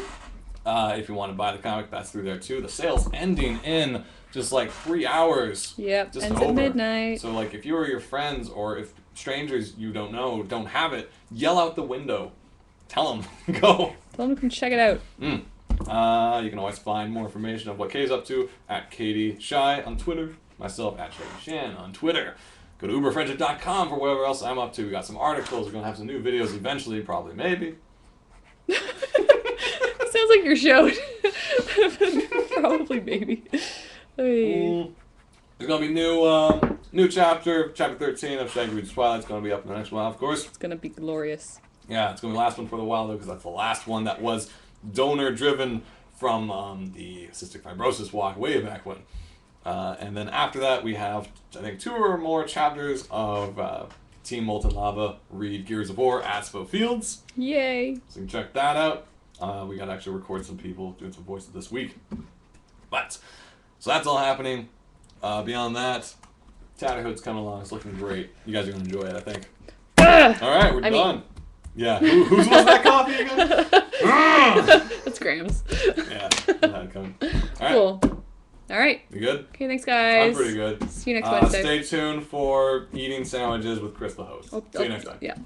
If you want to buy the comic, that's through there too. The sale's ending in just like 3 hours. Yep. Just Ends over. at midnight. So like if you or your friends or if strangers you don't know don't have it, yell out the window. Tell them. Go. Tell them to come check it out. You can always find more information of what Kay's up to at Katie Shy on Twitter. Myself at Shaggy Shan on Twitter. Go to uberfriendship.com for whatever else I'm up to. We got some articles. We're going to have some new videos eventually, probably, maybe. Sounds like your show. Probably, maybe. Hey. There's going to be new chapter 13 of Shaggy Reads Twilight. It's going to be up in the next while, of course. It's gonna be glorious. Yeah, it's going to be the last one for the while, though, because that's the last one that was donor-driven from the cystic fibrosis walk way back when. And then after that, we have, I think, 2 or more chapters of Team Molten Lava read Gears of War at Spo Fields. Yay. So you can check that out. We got to actually record some people doing some voices this week. But, so that's all happening. Beyond that, Tatterhood's coming along. It's looking great. You guys are going to enjoy it, I think. All right, we're done. Yeah, whose was that coffee again? That's Graham's. Yeah, that coming. All right. Cool. All right. You good? Okay, thanks, guys. I'm pretty good. See you next Wednesday. Stay tuned for eating sandwiches with Chris the host. See you next time. Yeah.